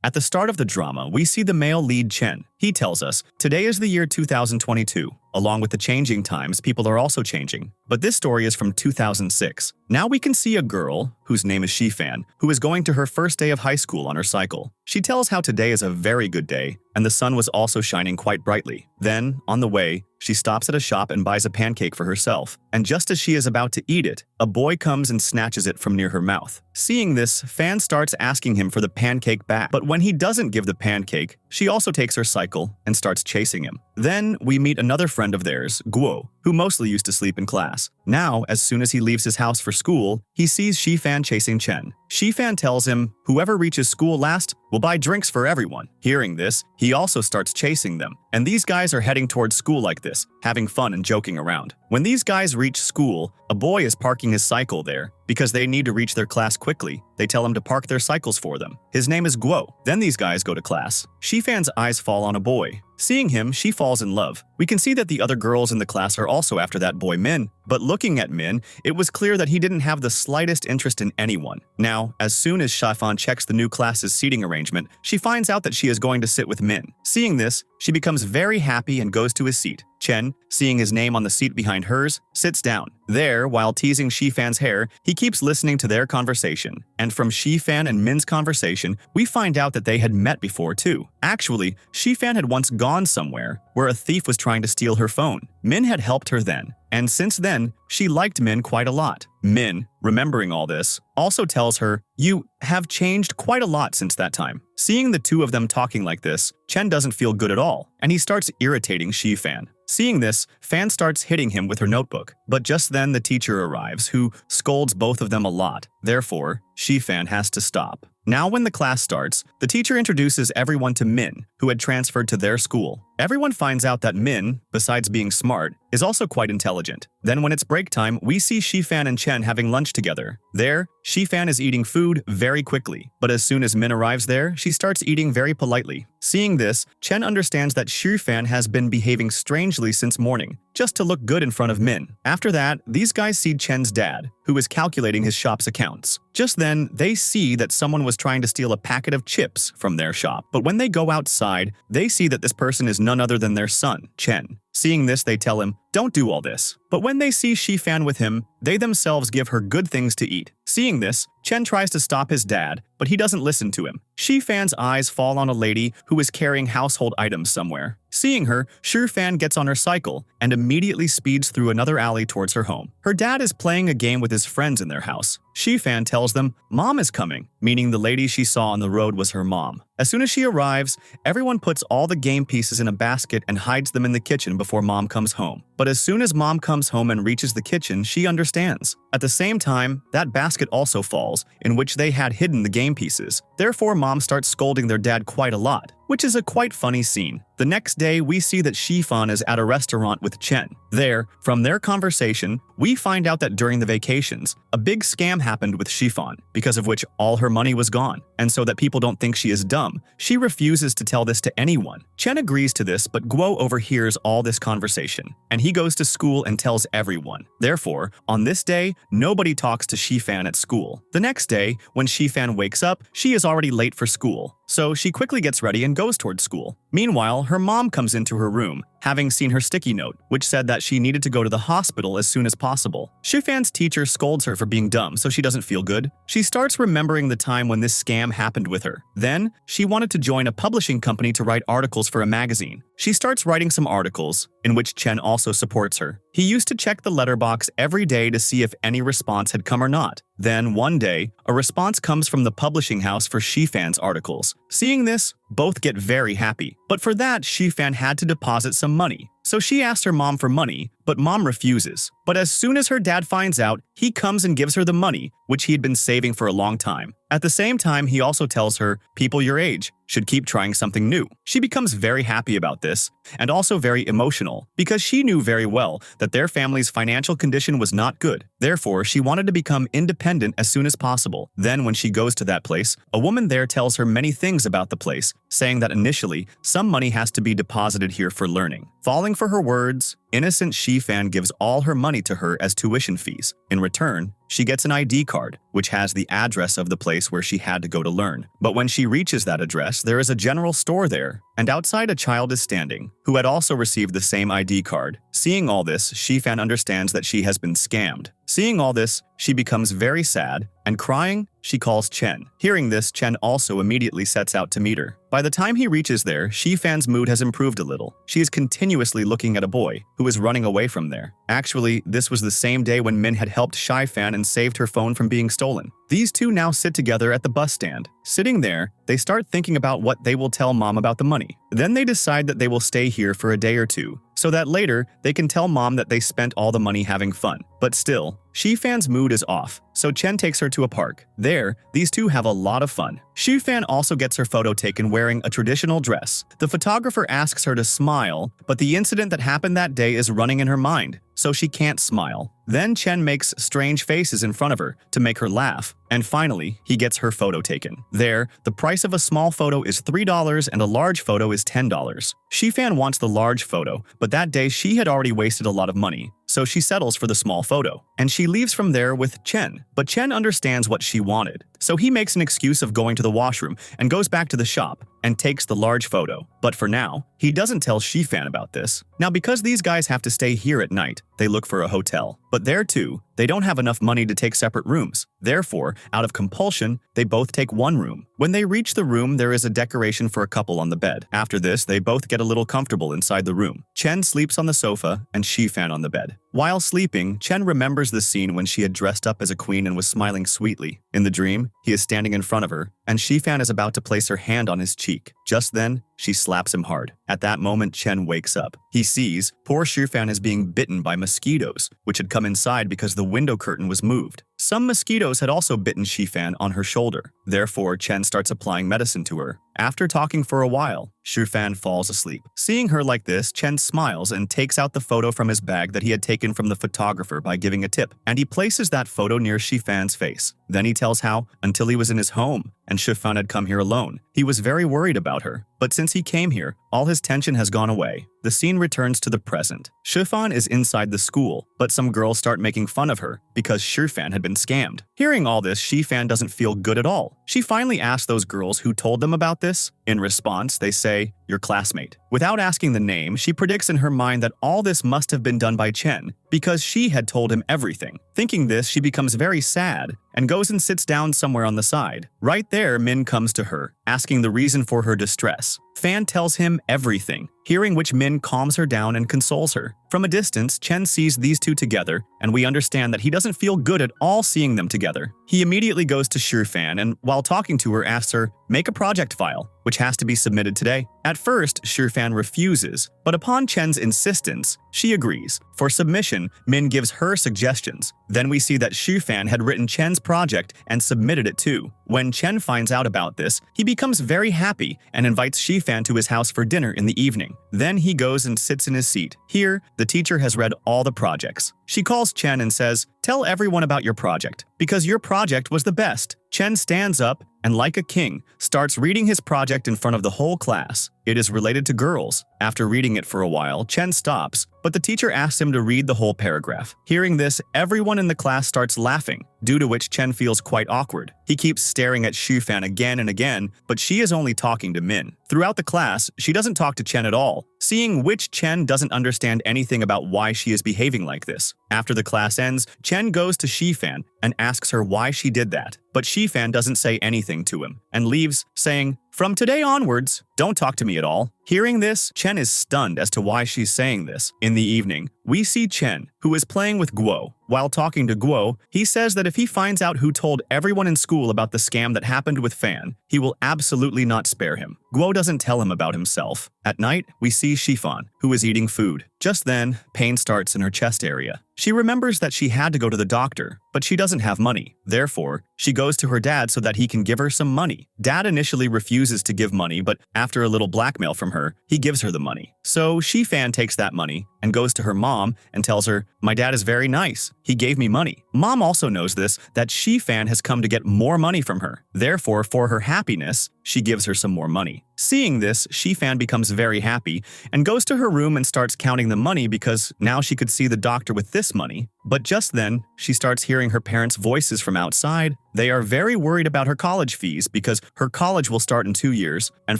At the start of the drama, we see the male lead Chen. He tells us, today is the year 2022. Along with the changing times, people are also changing. But this story is from 2006. Now we can see a girl, whose name is Shifan, who is going to her first day of high school on her cycle. She tells how today is a very good day, and the sun was also shining quite brightly. Then, on the way, she stops at a shop and buys a pancake for herself. And just as she is about to eat it, a boy comes and snatches it from near her mouth. Seeing this, Fan starts asking him for the pancake back. But when he doesn't give the pancake, she also takes her cycle and starts chasing him. Then we meet another friend of theirs, Guo, who mostly used to sleep in class. Now, as soon as he leaves his house for school, he sees Shifan chasing Chen. Shifan tells him, whoever reaches school last will buy drinks for everyone. Hearing this, he also starts chasing them. And these guys are heading towards school like this, having fun and joking around. When these guys reach school, a boy is parking his cycle there. Because they need to reach their class quickly, they tell him to park their cycles for them. His name is Guo. Then these guys go to class. Shifan's eyes fall on a boy. Seeing him, she falls in love. We can see that the other girls in the class are also after that boy Min, but looking at Min, it was clear that he didn't have the slightest interest in anyone. Now, as soon as Shifan checks the new class's seating arrangement, she finds out that she is going to sit with Min. Seeing this, she becomes very happy and goes to his seat. Chen, seeing his name on the seat behind hers, sits down. There, while teasing Shifan's hair, he keeps listening to their conversation. And from Shifan and Min's conversation, we find out that they had met before too. Actually, Shifan had once gone somewhere where a thief was trying to steal her phone. Min had helped her then. And since then, she liked Min quite a lot. Min, remembering all this, also tells her, you have changed quite a lot since that time. Seeing the two of them talking like this, Chen doesn't feel good at all, and he starts irritating Shifan. Seeing this, Fan starts hitting him with her notebook. But just then the teacher arrives, who scolds both of them a lot. Therefore, Shifan has to stop. Now when the class starts, the teacher introduces everyone to Min, who had transferred to their school. Everyone finds out that Min, besides being smart, is also quite intelligent. Then when it's break time, we see Shifan and Chen having lunch together. There, Shifan is eating food very quickly, but as soon as Min arrives there, she starts eating very politely. Seeing this, Chen understands that Shifan has been behaving strangely since morning, just to look good in front of Min. After that, these guys see Chen's dad, who is calculating his shop's accounts. Just then, they see that someone was trying to steal a packet of chips from their shop. But when they go outside, they see that this person is none other than their son, Chen. Seeing this, they tell him, don't do all this. But when they see Shifan with him, they themselves give her good things to eat. Seeing this, Chen tries to stop his dad, but he doesn't listen to him. Shifan's eyes fall on a lady who is carrying household items somewhere. Seeing her, Shifan gets on her cycle and immediately speeds through another alley towards her home. Her dad is playing a game with his friends in their house. Shifan tells them, Mom is coming, meaning the lady she saw on the road was her mom. As soon as she arrives, everyone puts all the game pieces in a basket and hides them in the kitchen before Mom comes home. But as soon as Mom comes home and reaches the kitchen, she understands. At the same time, that basket also falls, in which they had hidden the game pieces. Therefore, Mom starts scolding their dad quite a lot, which is a quite funny scene. The next day, we see that Shifan is at a restaurant with Chen. There, from their conversation, we find out that during the vacations, a big scam happened with Shifan, because of which all her money was gone. And so that people don't think she is dumb, she refuses to tell this to anyone. Chen agrees to this, but Guo overhears all this conversation, and he goes to school and tells everyone. Therefore, on this day, nobody talks to Shifan at school. The next day, when Shifan wakes up, she is already late for school. So she quickly gets ready and goes towards school. Meanwhile, her mom comes into her room, having seen her sticky note, which said that she needed to go to the hospital as soon as possible. Shifan's teacher scolds her for being dumb, so she doesn't feel good. She starts remembering the time when this scam happened with her. Then, she wanted to join a publishing company to write articles for a magazine. She starts writing some articles, in which Chen also supports her. He used to check the letterbox every day to see if any response had come or not. Then, one day, a response comes from the publishing house for Shifan's articles. Seeing this, both get very happy. But for that, Shifan had to deposit some money. So she asks her mom for money, but Mom refuses. But as soon as her dad finds out, he comes and gives her the money, which he had been saving for a long time. At the same time, he also tells her, people your age should keep trying something new. She becomes very happy about this, and also very emotional, because she knew very well that their family's financial condition was not good. Therefore, she wanted to become independent as soon as possible. Then when she goes to that place, a woman there tells her many things about the place, saying that initially, some money has to be deposited here for learning. Falling for her words, innocent Shifan gives all her money to her as tuition fees. In return, she gets an ID card, which has the address of the place where she had to go to learn. But when she reaches that address, there is a general store there, and outside a child is standing, who had also received the same ID card. Seeing all this, Shifan understands that she has been scammed. Seeing all this, she becomes very sad, and crying, she calls Chen. Hearing this, Chen also immediately sets out to meet her. By the time he reaches there, Shifan's mood has improved a little. She is continuously looking at a boy who is running away from there. Actually, this was the same day when Min had helped Shifan and saved her phone from being stolen. These two now sit together at the bus stand. Sitting there, they start thinking about what they will tell mom about the money. Then they decide that they will stay here for a day or two, so that later they can tell mom that they spent all the money having fun. But still, Shifan's mood is off, so Chen takes her to a park. There, these two have a lot of fun. Shifan also gets her photo taken wearing a traditional dress. The photographer asks her to smile, but the incident that happened that day is running in her mind, so she can't smile. Then Chen makes strange faces in front of her to make her laugh, and finally, he gets her photo taken. There, the price of a small photo is $3 and a large photo is $10. Shifan wants the large photo, but that day she had already wasted a lot of money, so she settles for the small photo. And she leaves from there with Chen, but Chen understands what she wanted. So he makes an excuse of going to the washroom and goes back to the shop and takes the large photo. But for now, he doesn't tell Shifan about this. Now, because these guys have to stay here at night, they look for a hotel. But there too, they don't have enough money to take separate rooms. Therefore, out of compulsion, they both take one room. When they reach the room, there is a decoration for a couple on the bed. After this, they both get a little comfortable inside the room. Chen sleeps on the sofa and Shifan on the bed. While sleeping, Chen remembers the scene when she had dressed up as a queen and was smiling sweetly. In the dream, he is standing in front of her, and Shifan is about to place her hand on his cheek. Just then, she slaps him hard. At that moment, Chen wakes up. He sees poor Shifan is being bitten by mosquitoes, which had come inside because the window curtain was moved. Some mosquitoes had also bitten Shifan on her shoulder. Therefore, Chen starts applying medicine to her. After talking for a while, Shifan falls asleep. Seeing her like this, Chen smiles and takes out the photo from his bag that he had taken from the photographer by giving a tip, and he places that photo near Shifan's face. Then he tells how, until he was in his home, and Shifan had come here alone, he was very worried about her. But since he came here, all his tension has gone away. The scene returns to the present. Shifan is inside the school, but some girls start making fun of her because Shifan had been scammed. Hearing all this, Shifan doesn't feel good at all. She finally asks those girls who told them about this. In response, they say, "Your classmate." Without asking the name, she predicts in her mind that all this must have been done by Chen because she had told him everything. Thinking this, she becomes very sad and goes and sits down somewhere on the side. Right there, Min comes to her, asking the reason for her distress. Fan tells him everything, hearing which Min calms her down and consoles her. From a distance, Chen sees these two together, and we understand that he doesn't feel good at all seeing them together. He immediately goes to Shifan and, while talking to her, asks her, "Make a project file, which has to be submitted today." At first, Shifan refuses, but upon Chen's insistence, she agrees. For submission, Min gives her suggestions. Then we see that Shifan had written Chen's project and submitted it too. When Chen finds out about this, he becomes very happy and invites Shifan to his house for dinner in the evening. Then he goes and sits in his seat. Here, the teacher has read all the projects. She calls Chen and says, "Tell everyone about your project, because your project was the best." Chen stands up and, like a king, starts reading his project in front of the whole class. It is related to girls. After reading it for a while, Chen stops, but the teacher asks him to read the whole paragraph. Hearing this, everyone in the class starts laughing, due to which Chen feels quite awkward. He keeps staring at Shifan again and again, but she is only talking to Min. Throughout the class, she doesn't talk to Chen at all, seeing which Chen doesn't understand anything about why she is behaving like this. After the class ends, Chen goes to Shifan and asks her why she did that, but Shifan doesn't say anything to him and leaves, saying, "From today onwards, don't talk to me at all." Hearing this, Chen is stunned as to why she's saying this. In the evening, we see Chen, who is playing with Guo. While talking to Guo, he says that if he finds out who told everyone in school about the scam that happened with Fan, he will absolutely not spare him. Guo doesn't tell him about himself. At night, we see Shifan, who is eating food. Just then, pain starts in her chest area. She remembers that she had to go to the doctor, but she doesn't have money. Therefore, she goes to her dad so that he can give her some money. Dad initially refuses to give money, but after a little blackmail from her, he gives her the money. So Shifan takes that money and goes to her mom and tells her, "My dad is very nice. He gave me money." Mom also knows this, that Shifan has come to get more money from her. Therefore, for her happiness, she gives her some more money. Seeing this, Shifan becomes very happy and goes to her room and starts counting the money because now she could see the doctor with this money. But just then, she starts hearing her parents' voices from outside. They are very worried about her college fees because her college will start in 2 years, and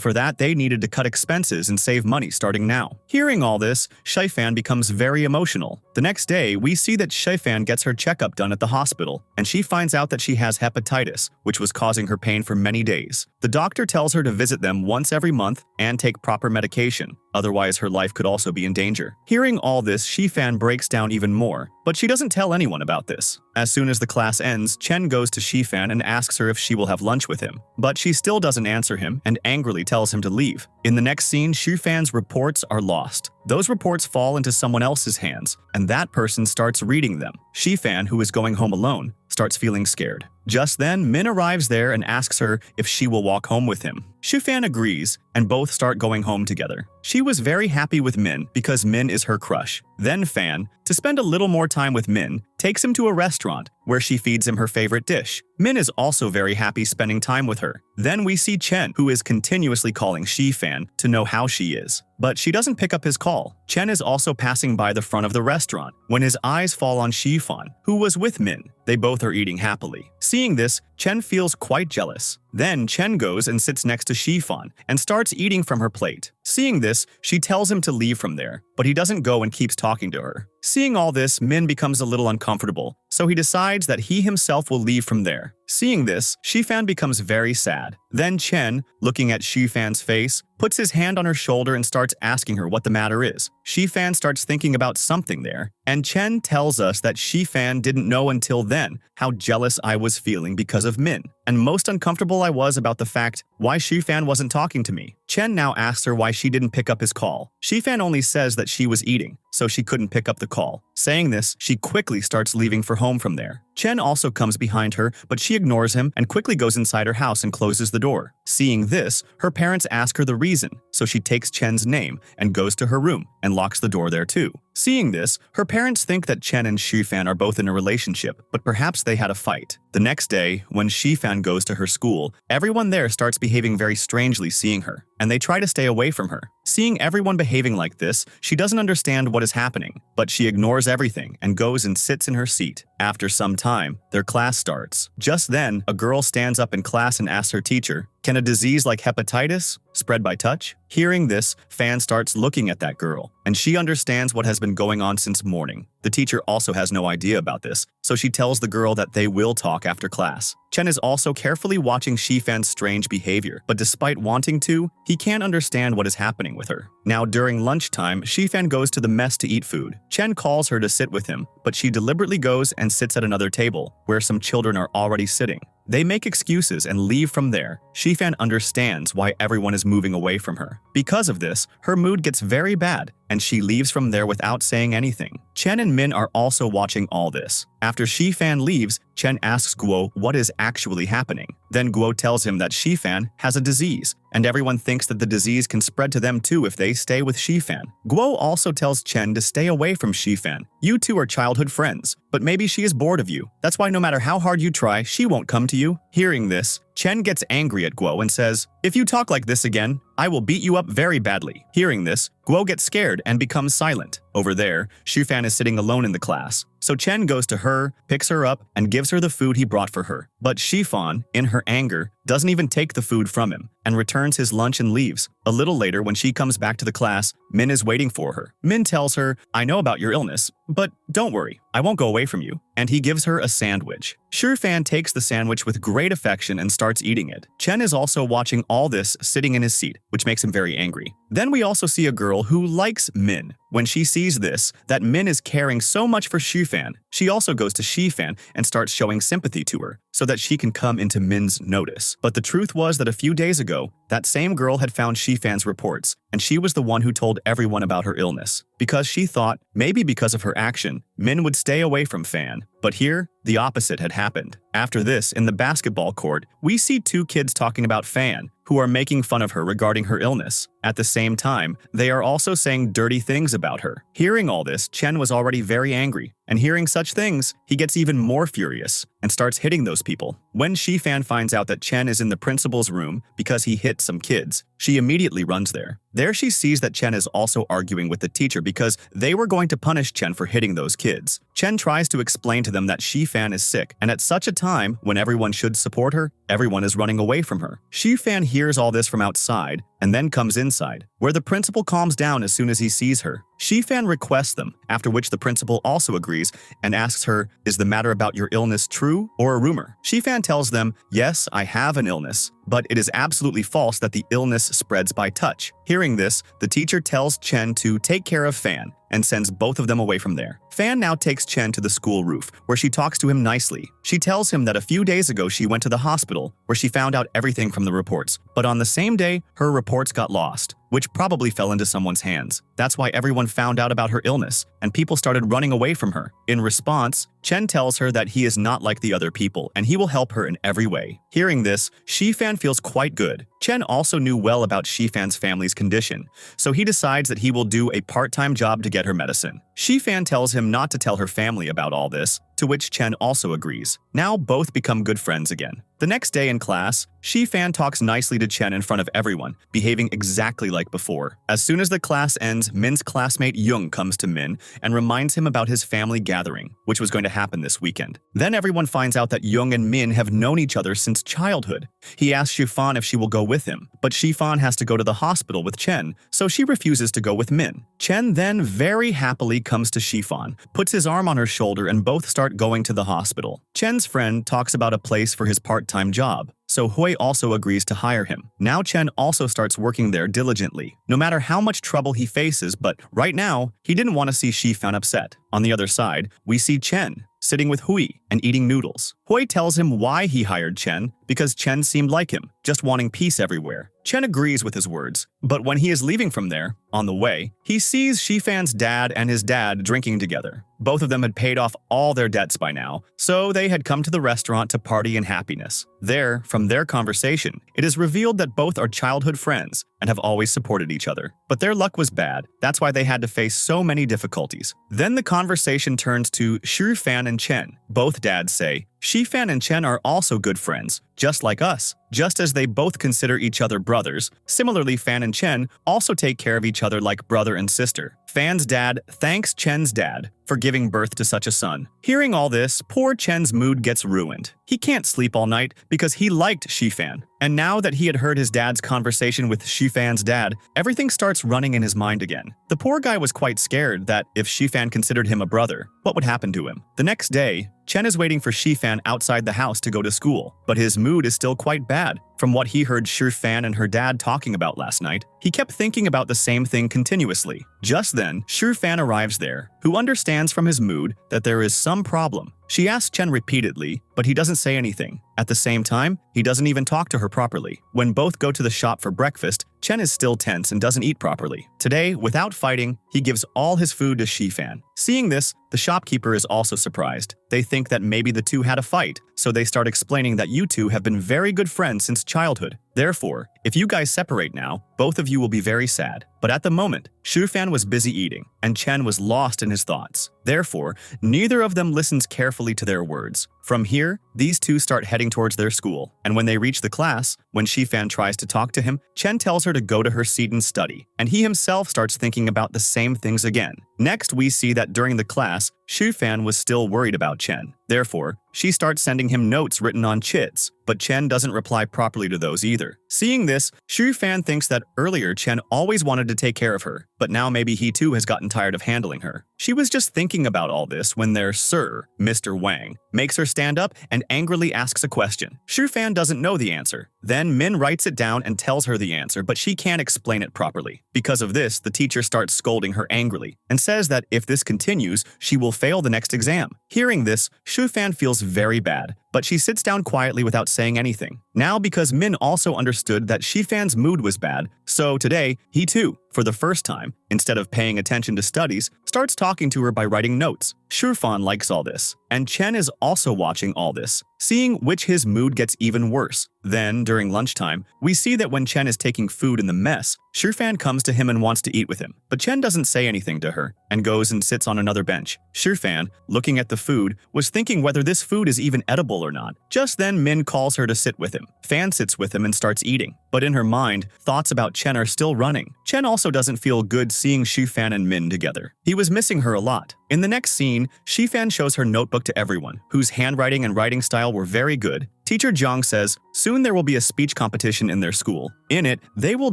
for that they needed to cut expenses and save money starting now. Hearing all this, Shifan becomes very emotional. The next day, we see that Shifan gets her checkup done at the hospital, and she finds out that she has hepatitis, which was causing her pain for many days. The doctor tells her to visit them once every month and take proper medication, otherwise her life could also be in danger. Hearing all this, Shifan breaks down even more, but she doesn't tell anyone about this. As soon as the class ends, Chen goes to Shifan and asks her if she will have lunch with him, but she still doesn't answer him and angrily tells him to leave. In the next scene, Shifan's reports are lost. Those reports fall into someone else's hands, and that person starts reading them. Shifan, who is going home alone, starts feeling scared. Just then, Min arrives there and asks her if she will walk home with him. Shifan agrees, and both start going home together. She was very happy with Min because Min is her crush. Then Fan, to spend a little more time with Min, takes him to a restaurant where she feeds him her favorite dish. Min is also very happy spending time with her. Then we see Chen, who is continuously calling Shifan to know how she is. But she doesn't pick up his call. Chen is also passing by the front of the restaurant when his eyes fall on Shifan, who was with Min. They both are eating happily. Seeing this, Chen feels quite jealous. Then Chen goes and sits next to Shifan and starts eating from her plate. Seeing this, she tells him to leave from there, but he doesn't go and keeps talking to her. Seeing all this, Min becomes a little uncomfortable, so he decides that he himself will leave from there. Seeing this, Shifan becomes very sad. Then Chen, looking at Shifan's face, puts his hand on her shoulder and starts asking her what the matter is. Shifan starts thinking about something there, and Chen tells us that Shifan didn't know until then how jealous I was feeling because of Min, and most uncomfortable I was about the fact why Shifan wasn't talking to me. Chen now asks her why she didn't pick up his call. Shifan only says that she was eating, so she couldn't pick up the call. Saying this, she quickly starts leaving for home from there. Chen also comes behind her, but she ignores him and quickly goes inside her house and closes the door. Seeing this, her parents ask her the reason, so she takes Chen's name and goes to her room and locks the door there too. Seeing this, her parents think that Chen and Shifan are both in a relationship, but perhaps they had a fight. The next day, when Shifan goes to her school, everyone there starts behaving very strangely seeing her, and they try to stay away from her. Seeing everyone behaving like this, she doesn't understand what is happening, but she ignores everything and goes and sits in her seat. After some time, their class starts. Just then, a girl stands up in class and asks her teacher, "Can a disease like hepatitis spread by touch?" Hearing this, Fan starts looking at that girl, and she understands what has been going on since morning. The teacher also has no idea about this, so she tells the girl that they will talk after class. Chen is also carefully watching Shifan's strange behavior, but despite wanting to, he can't understand what is happening with her. Now during lunchtime, Shifan goes to the mess to eat food. Chen calls her to sit with him, but she deliberately goes and sits at another table, where some children are already sitting. They make excuses and leave from there. Shifan understands why everyone is moving away from her. Because of this, her mood gets very bad, and she leaves from there without saying anything. Chen and Min are also watching all this. After Shifan leaves, Chen asks Guo what is actually happening. Then Guo tells him that Shifan has a disease, and everyone thinks that the disease can spread to them too if they stay with Shifan. Guo also tells Chen to stay away from Shifan. You two are childhood friends, but maybe she is bored of you. That's why no matter how hard you try, she won't come to you. Hearing this, Chen gets angry at Guo and says, "If you talk like this again, I will beat you up very badly." Hearing this, Guo gets scared and becomes silent. Over there, Shifan is sitting alone in the class. So Chen goes to her, picks her up, and gives her the food he brought for her. But Shifan, in her anger, doesn't even take the food from him and returns his lunch and leaves. A little later, when she comes back to the class, Min is waiting for her. Min tells her, "I know about your illness, but don't worry, I won't go away from you." And he gives her a sandwich. Shifan takes the sandwich with great affection and starts eating it. Chen is also watching all this sitting in his seat, which makes him very angry. Then we also see a girl who likes Min. When she sees this, that Min is caring so much for Shifan, she also goes to Shifan and starts showing sympathy to her so that she can come into Min's notice. But the truth was that a few days ago, that same girl had found Shifan's reports, and she was the one who told everyone about her illness, because she thought, maybe because of her action, Min would stay away from Fan. But here, the opposite had happened. After this, in the basketball court, we see two kids talking about Fan, who are making fun of her regarding her illness. At the same time, they are also saying dirty things about her. Hearing all this, Chen was already very angry, and hearing such things, he gets even more furious and starts hitting those people. When Shifan finds out that Chen is in the principal's room because he hit some kids, she immediately runs there. There she sees that Chen is also arguing with the teacher because they were going to punish Chen for hitting those kids. Chen tries to explain to them that Shifan is sick, and at such a time, when everyone should support her, everyone is running away from her. Shifan hears all this from outside and then comes inside, where the principal calms down as soon as he sees her. Shifan requests them, after which the principal also agrees and asks her, "Is the matter about your illness true or a rumor?" Shifan tells them, "Yes, I have an illness, but it is absolutely false that the illness spreads by touch." Hearing this, the teacher tells Chen to take care of Fan and sends both of them away from there. Fan now takes Chen to the school roof, where she talks to him nicely. She tells him that a few days ago she went to the hospital, where she found out everything from the reports, but on the same day, her reports got lost, which probably fell into someone's hands. That's why everyone found out about her illness, and people started running away from her. In response, Chen tells her that he is not like the other people, and he will help her in every way. Hearing this, Shifan feels quite good. Chen also knew well about Shifan's family's condition, so he decides that he will do a part-time job to get her medicine. Shifan tells him not to tell her family about all this, to which Chen also agrees. Now both become good friends again. The next day in class, Shifan talks nicely to Chen in front of everyone, behaving exactly like before. As soon as the class ends, Min's classmate Jung comes to Min and reminds him about his family gathering, which was going to happen this weekend. Then everyone finds out that Jung and Min have known each other since childhood. He asks Shifan if she will go with him, but Shifan has to go to the hospital with Chen, so she refuses to go with Min. Chen then very happily comes to Shifan, puts his arm on her shoulder, and both start going to the hospital. Chen's friend talks about a place for his part-time job, so Hui also agrees to hire him. Now Chen also starts working there diligently, no matter how much trouble he faces, but right now, he didn't want to see Shifan upset. On the other side, we see Chen sitting with Hui and eating noodles. Hui tells him why he hired Chen, because Chen seemed like him, just wanting peace everywhere. Chen agrees with his words, but when he is leaving from there, on the way, he sees Shifan's dad and his dad drinking together. Both of them had paid off all their debts by now, so they had come to the restaurant to party in happiness. There, from their conversation, it is revealed that both are childhood friends and have always supported each other. But their luck was bad, that's why they had to face so many difficulties. Then the conversation turns to Shifan and Chen. Both dads say, Shifan and Chen are also good friends, just like us. Just as they both consider each other brothers, similarly Fan and Chen also take care of each other like brother and sister. Fan's dad thanks Chen's dad for giving birth to such a son. Hearing all this, poor Chen's mood gets ruined. He can't sleep all night because he liked Shifan. And now that he had heard his dad's conversation with Shifan's dad, everything starts running in his mind again. The poor guy was quite scared that if Shifan considered him a brother, what would happen to him? The next day, Chen is waiting for Shifan outside the house to go to school, but his mood is still quite bad. From what he heard Shifan and her dad talking about last night, he kept thinking about the same thing continuously. Just then, Shifan arrives there, who understands from his mood that there is some problem. She asks Chen repeatedly, but he doesn't say anything. At the same time, he doesn't even talk to her properly. When both go to the shop for breakfast, Chen is still tense and doesn't eat properly. Today, without fighting, he gives all his food to Shifan. Seeing this, the shopkeeper is also surprised. They think that maybe the two had a fight, so they start explaining that you two have been very good friends since childhood. Therefore, if you guys separate now, both of you will be very sad. But at the moment, Shifan was busy eating, and Chen was lost in his thoughts. Therefore, neither of them listens carefully to their words. From here, these two start heading towards their school, and when they reach the class, when Shifan tries to talk to him, Chen tells her to go to her seat and study, and he himself starts thinking about the same things again. Next, we see that during the class, Shifan was still worried about Chen. Therefore, she starts sending him notes written on chits, but Chen doesn't reply properly to those either. Seeing this, Shifan thinks that earlier Chen always wanted to take care of her, but now maybe he too has gotten tired of handling her. She was just thinking about all this when their Sir, Mr. Wang, makes her stand up and angrily asks a question. Shifan doesn't know the answer. Then Min writes it down and tells her the answer, but she can't explain it properly. Because of this, the teacher starts scolding her angrily and says that if this continues, she will fail the next exam. Hearing this, Shifan feels very bad, but she sits down quietly without saying anything. Now, because Min also understood that Shifan's mood was bad, so today, he too for the first time, instead of paying attention to studies, starts talking to her by writing notes. Shufan likes all this, and Chen is also watching all this, seeing which his mood gets even worse. Then, during lunchtime, we see that when Chen is taking food in the mess, Shufan comes to him and wants to eat with him. But Chen doesn't say anything to her, and goes and sits on another bench. Shufan, looking at the food, was thinking whether this food is even edible or not. Just then, Min calls her to sit with him. Fan sits with him and starts eating. But in her mind, thoughts about Chen are still running. Chen also doesn't feel good seeing Shufan and Min together. He was missing her a lot. In the next scene, Shifan shows her notebook to everyone, whose handwriting and writing style were very good. Teacher Jiang says, soon there will be a speech competition in their school. In it, they will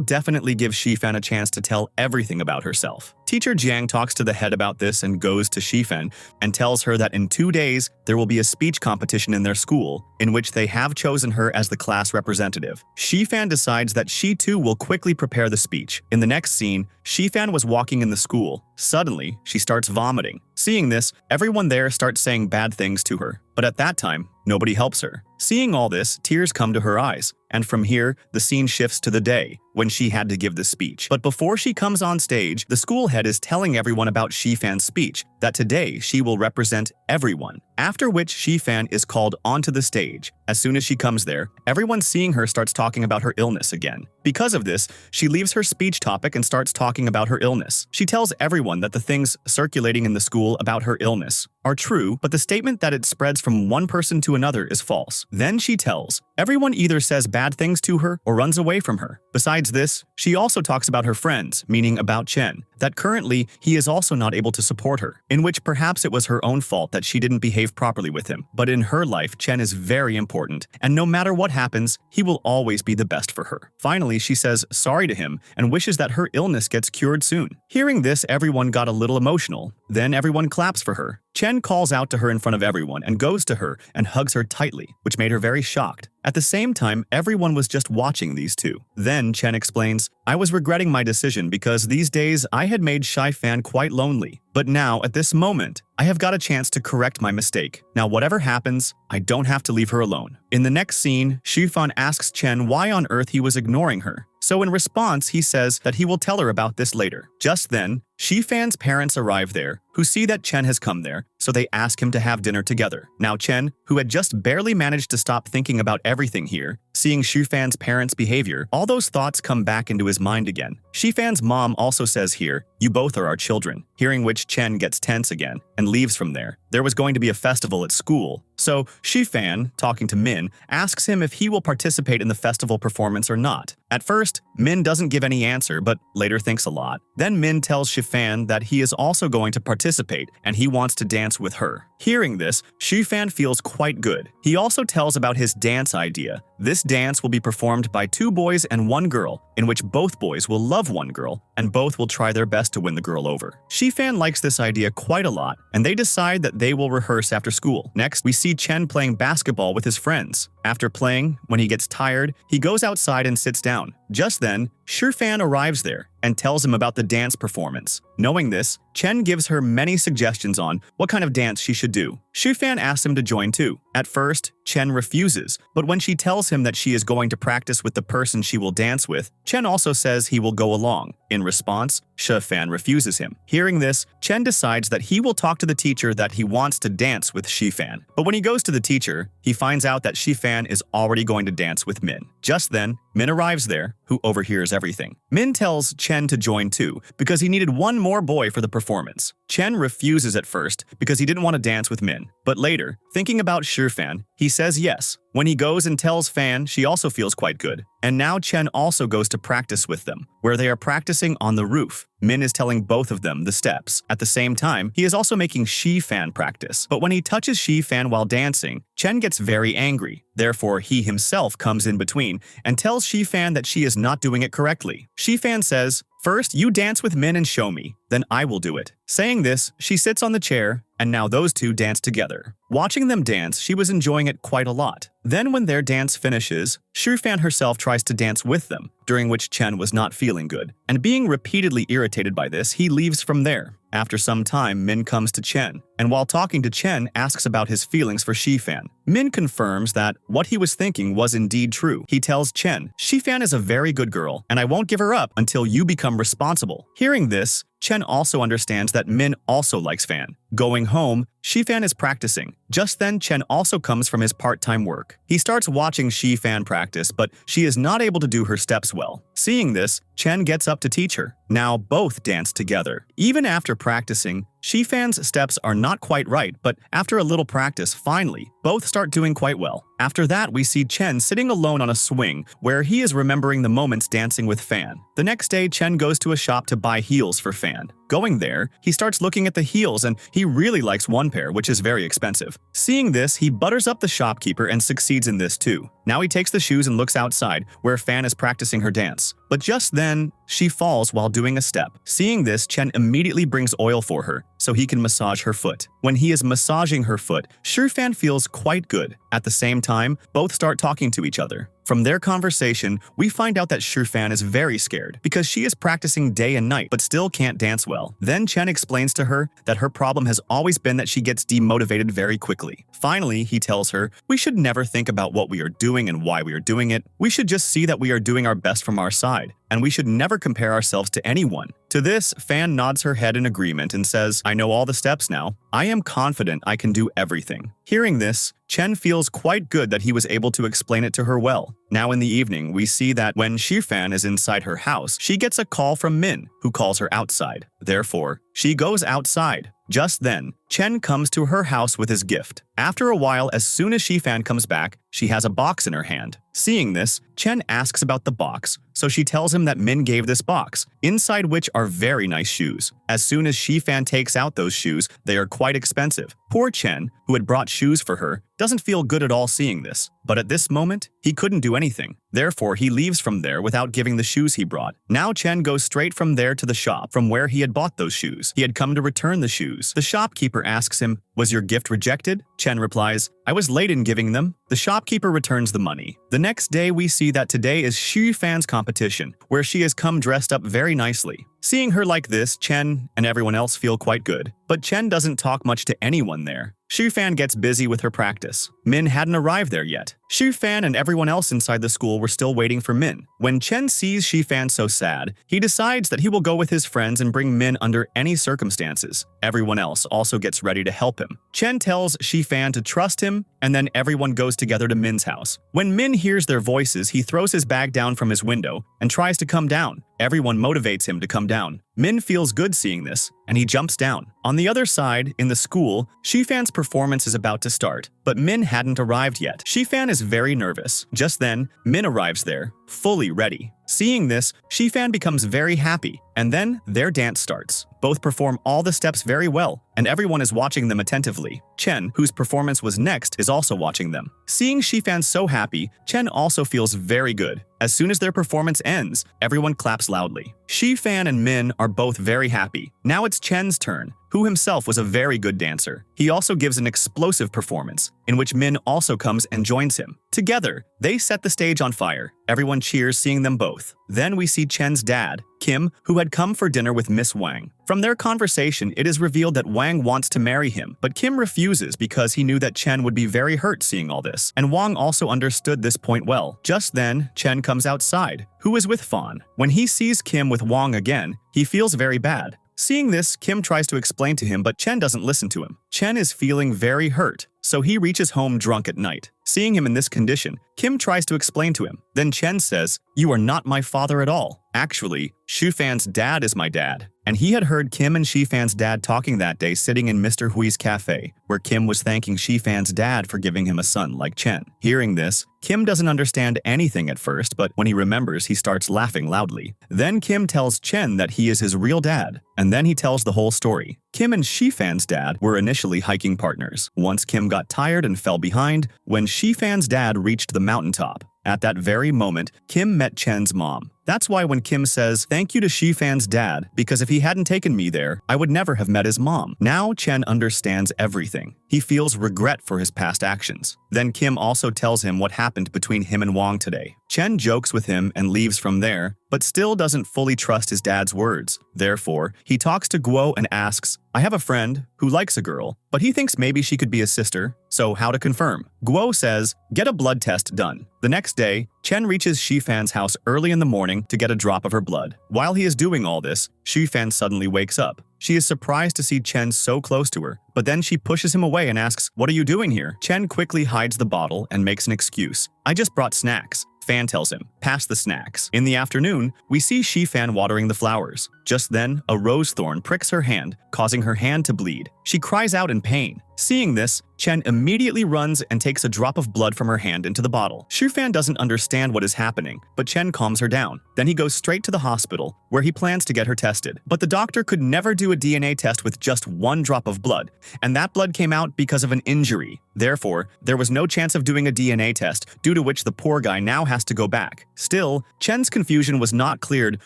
definitely give Shifan a chance to tell everything about herself. Teacher Jiang talks to the head about this and goes to Shifan and tells her that in 2 days, there will be a speech competition in their school, in which they have chosen her as the class representative. Shifan decides that she too will quickly prepare the speech. In the next scene, Shifan was walking in the school. Suddenly, she starts vomiting. Seeing this, everyone there starts saying bad things to her. But at that time, nobody helps her. Seeing all this, tears come to her eyes. And from here, the scene shifts to the day when she had to give the speech. But before she comes on stage, the school head is telling everyone about Shifan's speech, that today she will represent everyone. After which Shifan is called onto the stage. As soon as she comes there, everyone seeing her starts talking about her illness again. Because of this, she leaves her speech topic and starts talking about her illness. She tells everyone that the things circulating in the school about her illness are true, but the statement that it spreads from one person to another is false. Then she tells everyone either says bad things to her or runs away from her. Besides this, she also talks about her friends, meaning about Chen, that currently he is also not able to support her, in which perhaps it was her own fault that she didn't behave properly with him. But in her life, Chen is very important, and no matter what happens, he will always be the best for her. Finally, she says sorry to him and wishes that her illness gets cured soon. Hearing this, everyone got a little emotional. Then everyone claps for her. Chen calls out to her in front of everyone and goes to her and hugs her tightly, which made her very shocked. At the same time, everyone was just watching these two. Then Chen explains, I was regretting my decision because these days I had made Shifan quite lonely. But now, at this moment, I have got a chance to correct my mistake. Now, whatever happens, I don't have to leave her alone. In the next scene, Shifan asks Chen why on earth he was ignoring her. So in response, he says that he will tell her about this later. Just then, Shifan's parents arrive there, who see that Chen has come there, so they ask him to have dinner together. Now Chen, who had just barely managed to stop thinking about everything here, seeing Shifan's parents' behavior, all those thoughts come back into his mind again. Shifan's mom also says here, you both are our children, hearing which Chen gets tense again and leaves from there. There was going to be a festival at school, so Shifan, talking to Min, asks him if he will participate in the festival performance or not. At first, Min doesn't give any answer, but later thinks a lot. Then Min tells Shifan that he is also going to participate and he wants to dance with her. Hearing this, Shifan feels quite good. He also tells about his dance idea. This dance will be performed by 2 boys and 1 girl, in which both boys will love one girl, and both will try their best to win the girl over. Shifan likes this idea quite a lot, and they decide that they will rehearse after school. Next, we see Chen playing basketball with his friends. After playing, when he gets tired, he goes outside and sits down. Just then, Shifan arrives there and tells him about the dance performance. Knowing this, Chen gives her many suggestions on what kind of dance she should do. Shifan asks him to join too. At first, Chen refuses, but when she tells him that she is going to practice with the person she will dance with, Chen also says he will go along. In response, Shifan refuses him. Hearing this, Chen decides that he will talk to the teacher that he wants to dance with Shifan. But when he goes to the teacher, he finds out that Shifan is already going to dance with Min. Just then, Min arrives there, who overhears everything. Min tells Chen to join too, because he needed 1 more boy for the performance. Chen refuses at first because he didn't want to dance with Min. But later, thinking about Shifan, he says yes. When he goes and tells Fan, she also feels quite good. And now Chen also goes to practice with them, where they are practicing on the roof. Min is telling both of them the steps. At the same time, he is also making Shifan practice. But when he touches Shifan while dancing, Chen gets very angry. Therefore, he himself comes in between and tells Shifan that she is not doing it correctly. Shifan says, first, you dance with Min and show me, then I will do it. Saying this, she sits on the chair, and now those two dance together. Watching them dance, she was enjoying it quite a lot. Then when their dance finishes, Shifan herself tries to dance with them, during which Chen was not feeling good. And being repeatedly irritated by this, he leaves from there. After some time, Min comes to Chen, and while talking to Chen, asks about his feelings for Shifan. Min confirms that what he was thinking was indeed true. He tells Chen, Shifan is a very good girl, and I won't give her up until you become become responsible. Hearing this, Chen also understands that Min also likes Fan. Going home, Shifan is practicing. Just then, Chen also comes from his part-time work. He starts watching Shifan practice, but she is not able to do her steps well. Seeing this, Chen gets up to teach her. Now both dance together. Even after practicing, Shifan's steps are not quite right, but after a little practice, finally, both start doing quite well. After that, we see Chen sitting alone on a swing, where he is remembering the moments dancing with Fan. The next day, Chen goes to a shop to buy heels for Fan. Going there, he starts looking at the heels and he really likes one pair, which is very expensive. Seeing this, he butters up the shopkeeper and succeeds in this too. Now he takes the shoes and looks outside, where Fan is practicing her dance. But just then, she falls while doing a step. Seeing this, Chen immediately brings oil for her, so he can massage her foot. When he is massaging her foot, Shifan feels quite good. At the same time, both start talking to each other. From their conversation, we find out that Shifan is very scared because she is practicing day and night but still can't dance well. Then Chen explains to her that her problem has always been that she gets demotivated very quickly. Finally, he tells her, we should never think about what we are doing and why we are doing it. We should just see that we are doing our best from our side, and we should never compare ourselves to anyone. To this, Fan nods her head in agreement and says, I know all the steps now. I am confident I can do everything. Hearing this, Chen feels quite good that he was able to explain it to her well. Now in the evening, we see that when Shifan is inside her house, she gets a call from Min, who calls her outside. Therefore, she goes outside. Just then, Chen comes to her house with his gift. After a while, as soon as Shifan comes back, she has a box in her hand. Seeing this, Chen asks about the box, so she tells him that Min gave this box, inside which are very nice shoes. As soon as Shifan takes out those shoes, they are quite expensive. Poor Chen, who had brought shoes for her, doesn't feel good at all seeing this. But at this moment, he couldn't do anything. Therefore, he leaves from there without giving the shoes he brought. Now Chen goes straight from there to the shop from where he had bought those shoes. He had come to return the shoes. The shopkeeper asks him, was your gift rejected? Chen replies, I was late in giving them. The shopkeeper returns the money. The next day, we see that today is Shifan's competition, where she has come dressed up very nicely. Seeing her like this, Chen and everyone else feel quite good. But Chen doesn't talk much to anyone there. Shifan gets busy with her practice. Min hadn't arrived there yet. Shifan and everyone else inside the school were still waiting for Min. When Chen sees Shifan so sad, he decides that he will go with his friends and bring Min under any circumstances. Everyone else also gets ready to help him. Chen tells Shifan to trust him, and then everyone goes together to Min's house. When Min hears their voices, he throws his bag down from his window and tries to come down. Everyone motivates him to come down. Min feels good seeing this, and he jumps down. On the other side, in the school, Shifan's performance is about to start, but Min hadn't arrived yet. Shifan is very nervous. Just then, Min arrives there, fully ready. Seeing this, Shifan becomes very happy, and then their dance starts. Both perform all the steps very well, and everyone is watching them attentively. Chen, whose performance was next, is also watching them. Seeing Shifan so happy, Chen also feels very good. As soon as their performance ends, everyone claps loudly. Shifan and Min are both very happy. Now it's Chen's turn, who himself was a very good dancer. He also gives an explosive performance, in which Min also comes and joins him. Together, they set the stage on fire. Everyone cheers seeing them both. Then we see Chen's dad, Kim, who had come for dinner with Miss Wang. From their conversation, it is revealed that Wang wants to marry him, but Kim refuses because he knew that Chen would be very hurt seeing all this, and Wang also understood this point well. Just then, Chen comes outside, who is with Fawn. When he sees Kim with Wang again, he feels very bad. Seeing this, Kim tries to explain to him, but Chen doesn't listen to him. Chen is feeling very hurt, so he reaches home drunk at night. Seeing him in this condition, Kim tries to explain to him. Then Chen says, "You are not my father at all. Actually, Shifan's dad is my dad." And he had heard Kim and Shifan's dad talking that day sitting in Mr. Hui's cafe, where Kim was thanking Shifan's dad for giving him a son like Chen. Hearing this, Kim doesn't understand anything at first, but when he remembers, he starts laughing loudly. Then Kim tells Chen that he is his real dad, and then he tells the whole story. Kim and Shifan's dad were initially hiking partners. Once Kim got tired and fell behind, when Shifan's dad reached the mountaintop. At that very moment, Kim met Chen's mom. That's why when Kim says, "Thank you to Shifan's dad, because if he hadn't taken me there, I would never have met his mom." Now Chen understands everything. He feels regret for his past actions. Then Kim also tells him what happened between him and Wang today. Chen jokes with him and leaves from there, but still doesn't fully trust his dad's words. Therefore, he talks to Guo and asks, I have a friend who likes a girl, but he thinks maybe she could be a sister, so how to confirm? Guo says, get a blood test done. The next day, Chen reaches Shifan's house early in the morning to get a drop of her blood. While he is doing all this, Shifan suddenly wakes up. She is surprised to see Chen so close to her, but then she pushes him away and asks, what are you doing here? Chen quickly hides the bottle and makes an excuse. I just brought snacks. Fan tells him, pass the snacks. In the afternoon, we see Shifan watering the flowers. Just then, a rose thorn pricks her hand, causing her hand to bleed. She cries out in pain. Seeing this, Chen immediately runs and takes a drop of blood from her hand into the bottle. Shifan doesn't understand what is happening, but Chen calms her down. Then he goes straight to the hospital, where he plans to get her tested. But the doctor could never do a DNA test with just one drop of blood, and that blood came out because of an injury. Therefore, there was no chance of doing a DNA test, due to which the poor guy now has to go back. Still, Chen's confusion was not cleared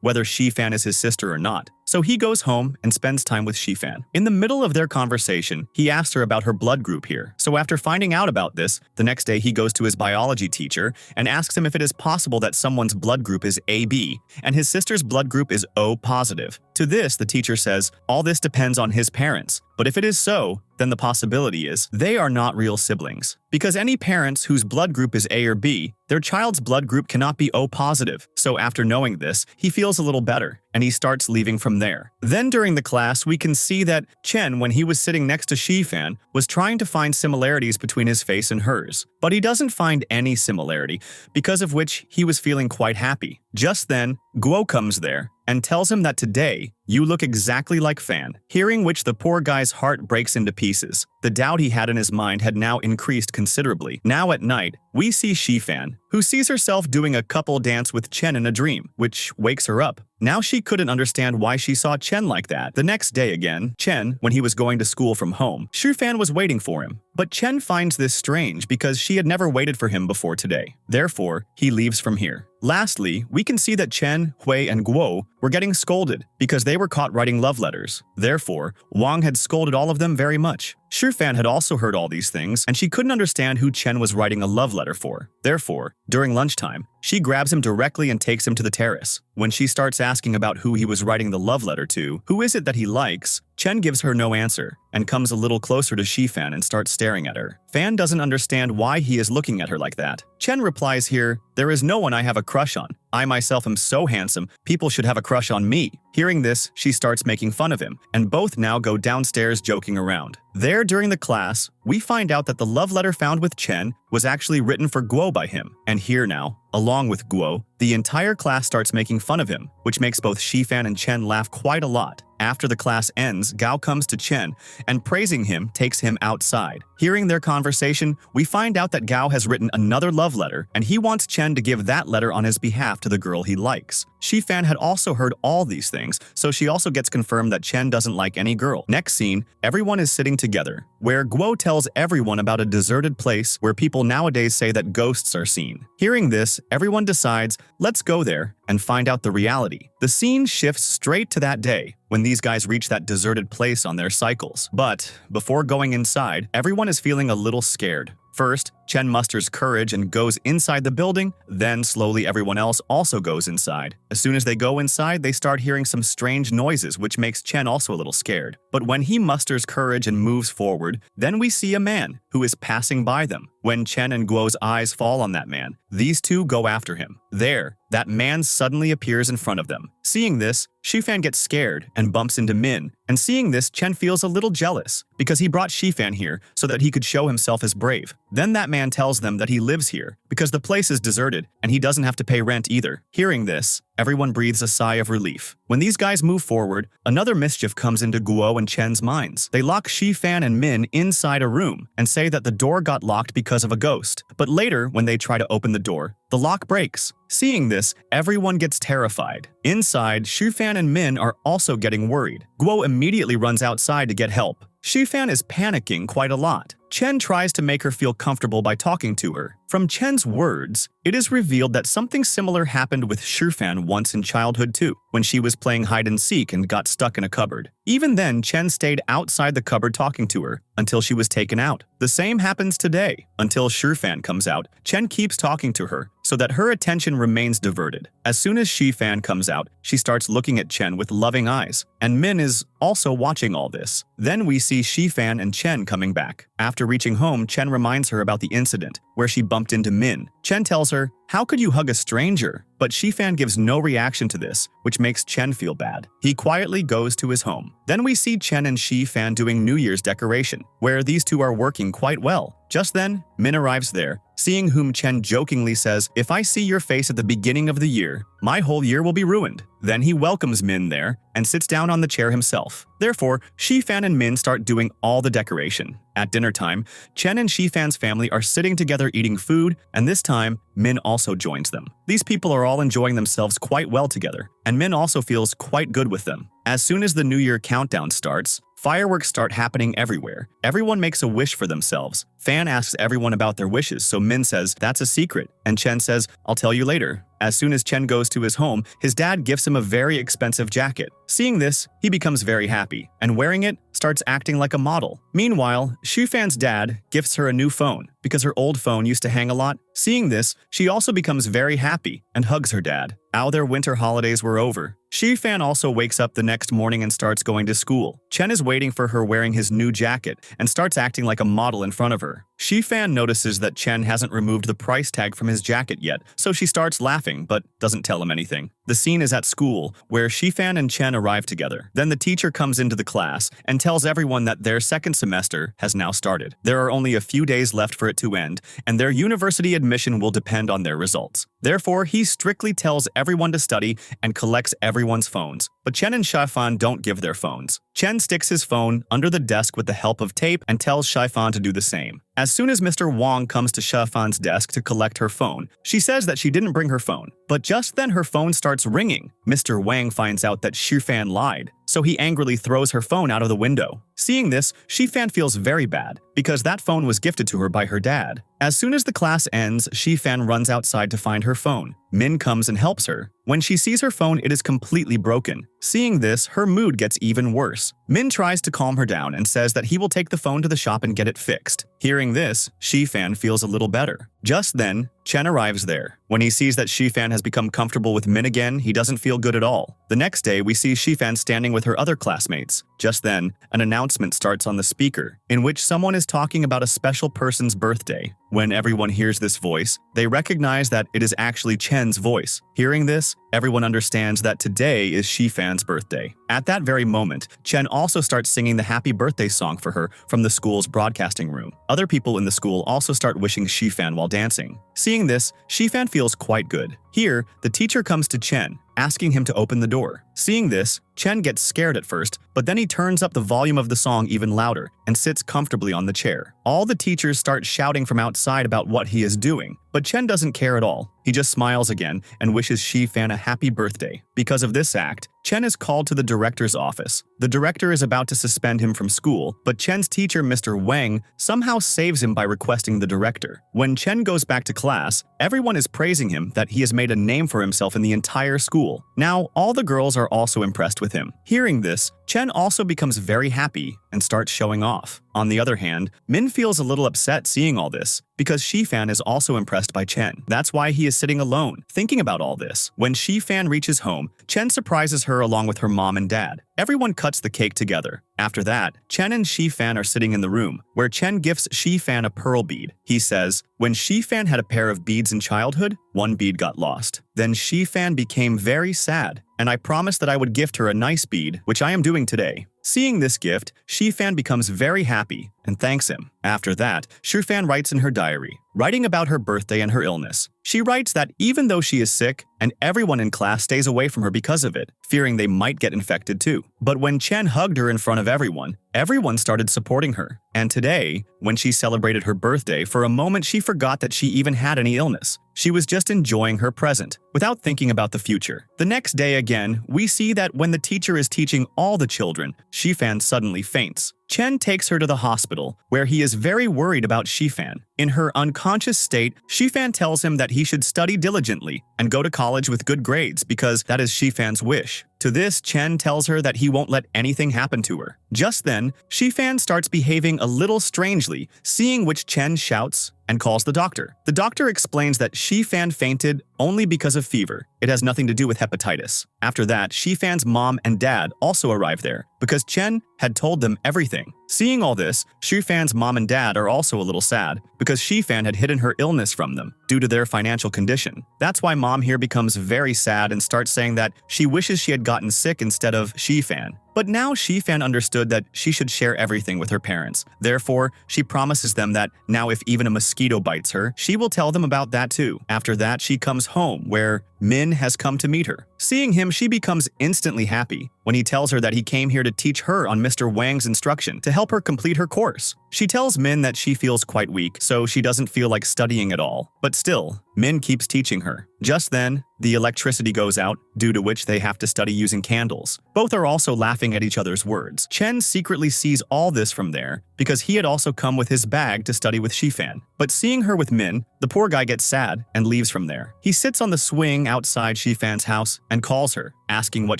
whether Shifan is his sister or not. So he goes home and spends time with Shifan. In the middle of their conversation, he asked her about her blood group here. So after finding out about this, the next day he goes to his biology teacher and asks him if it is possible that someone's blood group is AB and his sister's blood group is O positive. To this, the teacher says, all this depends on his parents. But if it is so, then the possibility is they are not real siblings. Because any parents whose blood group is A or B, their child's blood group cannot be O positive. So after knowing this, he feels a little better, and he starts leaving from there. Then during the class, we can see that Chen, when he was sitting next to Shifan, was trying to find similarities between his face and hers. But he doesn't find any similarity, because of which he was feeling quite happy. Just then, Guo comes there and tells him that today, you look exactly like Fan. Hearing which the poor guy's heart breaks into pieces. The doubt he had in his mind had now increased considerably. Now at night, we see Shifan, who sees herself doing a couple dance with Chen in a dream, which wakes her up. Now she couldn't understand why she saw Chen like that. The next day again, Chen, when he was going to school from home, Shifan was waiting for him. But Chen finds this strange because she had never waited for him before today. Therefore, he leaves from here. Lastly, we can see that Chen, Hui, and Guo were getting scolded because they were caught writing love letters. Therefore, Wang had scolded all of them very much. Shifan had also heard all these things, and she couldn't understand who Chen was writing a love letter for. Therefore, during lunchtime, she grabs him directly and takes him to the terrace. When she starts asking about who he was writing the love letter to, who is it that he likes, Chen gives her no answer and comes a little closer to Shifan and starts staring at her. Fan doesn't understand why he is looking at her like that. Chen replies here, there is no one I have a crush on. I myself am so handsome, people should have a crush on me. Hearing this, she starts making fun of him, and both now go downstairs joking around. There, during the class, we find out that the love letter found with Chen was actually written for Guo by him. And here now, along with Guo, the entire class starts making fun of him, which makes both Shifan and Chen laugh quite a lot. After the class ends, Gao comes to Chen and, praising him, takes him outside. Hearing their conversation, we find out that Gao has written another love letter, and he wants Chen to give that letter on his behalf to the girl he likes. Shifan had also heard all these things, so she also gets confirmed that Chen doesn't like any girl. Next scene, everyone is sitting together, where Guo tells everyone about a deserted place where people nowadays say that ghosts are seen. Hearing this, everyone decides, let's go there and find out the reality. The scene shifts straight to that day, when these guys reach that deserted place on their cycles. But before going inside, everyone is feeling a little scared. First, Chen musters courage and goes inside the building, then slowly everyone else also goes inside. As soon as they go inside, they start hearing some strange noises, which makes Chen also a little scared. But when he musters courage and moves forward, then we see a man who is passing by them. When Chen and Guo's eyes fall on that man, these two go after him. There, that man suddenly appears in front of them. Seeing this, Shifan gets scared and bumps into Min. And seeing this, Chen feels a little jealous because he brought Shifan here so that he could show himself as brave. Then that man tells them that he lives here because the place is deserted and he doesn't have to pay rent either. Hearing this, everyone breathes a sigh of relief. When these guys move forward, another mischief comes into Guo and Chen's minds. They lock Shifan and Min inside a room and say that the door got locked because of a ghost. But later, when they try to open the door, the lock breaks. Seeing this, everyone gets terrified. Inside, Shifan and Min are also getting worried. Guo immediately runs outside to get help. Shifan is panicking quite a lot. Chen tries to make her feel comfortable by talking to her. From Chen's words, it is revealed that something similar happened with Shifan once in childhood too, when she was playing hide-and-seek and got stuck in a cupboard. Even then, Chen stayed outside the cupboard talking to her until she was taken out. The same happens today. Until Shifan comes out, Chen keeps talking to her so that her attention remains diverted. As soon as Shifan comes out, she starts looking at Chen with loving eyes, and Min is also watching all this. Then we see Shifan and Chen coming back. After reaching home, Chen reminds her about the incident where she bumped into Min. Chen tells her, "How could you hug a stranger?" But Shifan gives no reaction to this, which makes Chen feel bad. He quietly goes to his home. Then we see Chen and Shifan doing New Year's decoration, where these two are working quite well. Just then, Min arrives there, seeing whom Chen jokingly says, "If I see your face at the beginning of the year, my whole year will be ruined." Then he welcomes Min there and sits down on the chair himself. Therefore, Shifan and Min start doing all the decoration. At dinner time, Chen and Shifan's family are sitting together eating food, and this time, Min also joins them. These people are all enjoying themselves quite well together, and Min also feels quite good with them. As soon as the New Year countdown starts, fireworks start happening everywhere. Everyone makes a wish for themselves. Fan asks everyone about their wishes, so Min says, "That's a secret," and Chen says, "I'll tell you later." As soon as Chen goes to his home, his dad gifts him a very expensive jacket. Seeing this, he becomes very happy, and wearing it, starts acting like a model. Meanwhile, Shifan's dad gifts her a new phone because her old phone used to hang a lot. Seeing this, she also becomes very happy and hugs her dad. Now their winter holidays were over. Shifan also wakes up the next morning and starts going to school. Chen is waiting for her wearing his new jacket and starts acting like a model in front of her. Shifan notices that Chen hasn't removed the price tag from his jacket yet, so she starts laughing but doesn't tell him anything. The scene is at school, where Shifan and Chen arrive together. Then the teacher comes into the class and tells everyone that their second semester has now started. There are only a few days left for it to end, and their university admission will depend on their results. Therefore, he strictly tells everyone to study and collects everyone's phones. But Chen and Shifan don't give their phones. Chen sticks his phone under the desk with the help of tape and tells Shifan to do the same. As soon as Mr. Wang comes to Shifan's desk to collect her phone, she says that she didn't bring her phone. But just then her phone starts ringing. Mr. Wang finds out that Shifan lied, so he angrily throws her phone out of the window. Seeing this, Shifan feels very bad, because that phone was gifted to her by her dad. As soon as the class ends, Shifan runs outside to find her phone. Min comes and helps her. When she sees her phone, it is completely broken. Seeing this, her mood gets even worse. Min tries to calm her down and says that he will take the phone to the shop and get it fixed. Hearing this, Shifan feels a little better. Just then, Chen arrives there. When he sees that Shifan has become comfortable with Min again, he doesn't feel good at all. The next day, we see Shifan standing with her other classmates. Just then, an announcement starts on the speaker, in which someone is talking about a special person's birthday. When everyone hears this voice, they recognize that it is actually Chen's voice. Hearing this, everyone understands that today is Shifan's birthday. At that very moment, Chen also starts singing the happy birthday song for her from the school's broadcasting room. Other people in the school also start wishing Shifan while dancing. Seeing this, Shifan feels quite good. Here, the teacher comes to Chen, asking him to open the door. Seeing this, Chen gets scared at first, but then he turns up the volume of the song even louder and sits comfortably on the chair. All the teachers start shouting from outside about what he is doing, but Chen doesn't care at all. He just smiles again and wishes Shifan a happy birthday. Because of this act, Chen is called to the director's office. The director is about to suspend him from school, but Chen's teacher, Mr. Wang, somehow saves him by requesting the director. When Chen goes back to class, everyone is praising him that he has made a name for himself in the entire school. Now, all the girls are also impressed with him. Hearing this, Chen also becomes very happy and starts showing off. On the other hand, Min feels a little upset seeing all this, because Shifan is also impressed by Chen. That's why he is sitting alone, thinking about all this. When Shifan reaches home, Chen surprises her along with her mom and dad. Everyone cuts the cake together. After that, Chen and Shifan are sitting in the room, where Chen gifts Shifan a pearl bead. He says, when Shifan had a pair of beads in childhood, one bead got lost. Then Shifan became very sad, and I promised that I would gift her a nice bead, which I am doing today. Seeing this gift, Shifan becomes very happy and thanks him. After that, Shifan writes in her diary, writing about her birthday and her illness. She writes that even though she is sick, and everyone in class stays away from her because of it, fearing they might get infected too. But when Chen hugged her in front of everyone started supporting her. And today, when she celebrated her birthday, for a moment she forgot that she even had any illness. She was just enjoying her present, without thinking about the future. The next day again, we see that when the teacher is teaching all the children, Shifan suddenly faints. Chen takes her to the hospital, where he is very worried about Shifan. In her unconscious state, Shifan tells him that he should study diligently and go to college with good grades because that is Shifan's wish. To this, Chen tells her that he won't let anything happen to her. Just then, Shifan starts behaving a little strangely, seeing which Chen shouts and calls the doctor. The doctor explains that Shifan fainted only because of fever. It has nothing to do with hepatitis. After that, Shifan's mom and dad also arrive there because Chen had told them everything. Seeing all this, Shifan's mom and dad are also a little sad because Shifan had hidden her illness from them due to their financial condition. That's why mom here becomes very sad and starts saying that she wishes she had gotten sick instead of Shifan. But now Shifan understood that she should share everything with her parents. Therefore, she promises them that now if even a mosquito bites her, she will tell them about that too. After that, she comes home where Min has come to meet her. Seeing him, she becomes instantly happy when he tells her that he came here to teach her on Mr. Wang's instruction to help her complete her course. She tells Min that she feels quite weak, so she doesn't feel like studying at all. But still, Min keeps teaching her. Just then, the electricity goes out, due to which they have to study using candles. Both are also laughing at each other's words. Chen secretly sees all this from there because he had also come with his bag to study with Shifan. But seeing her with Min, the poor guy gets sad and leaves from there. He sits on the swing outside Shifan's house and calls her, asking what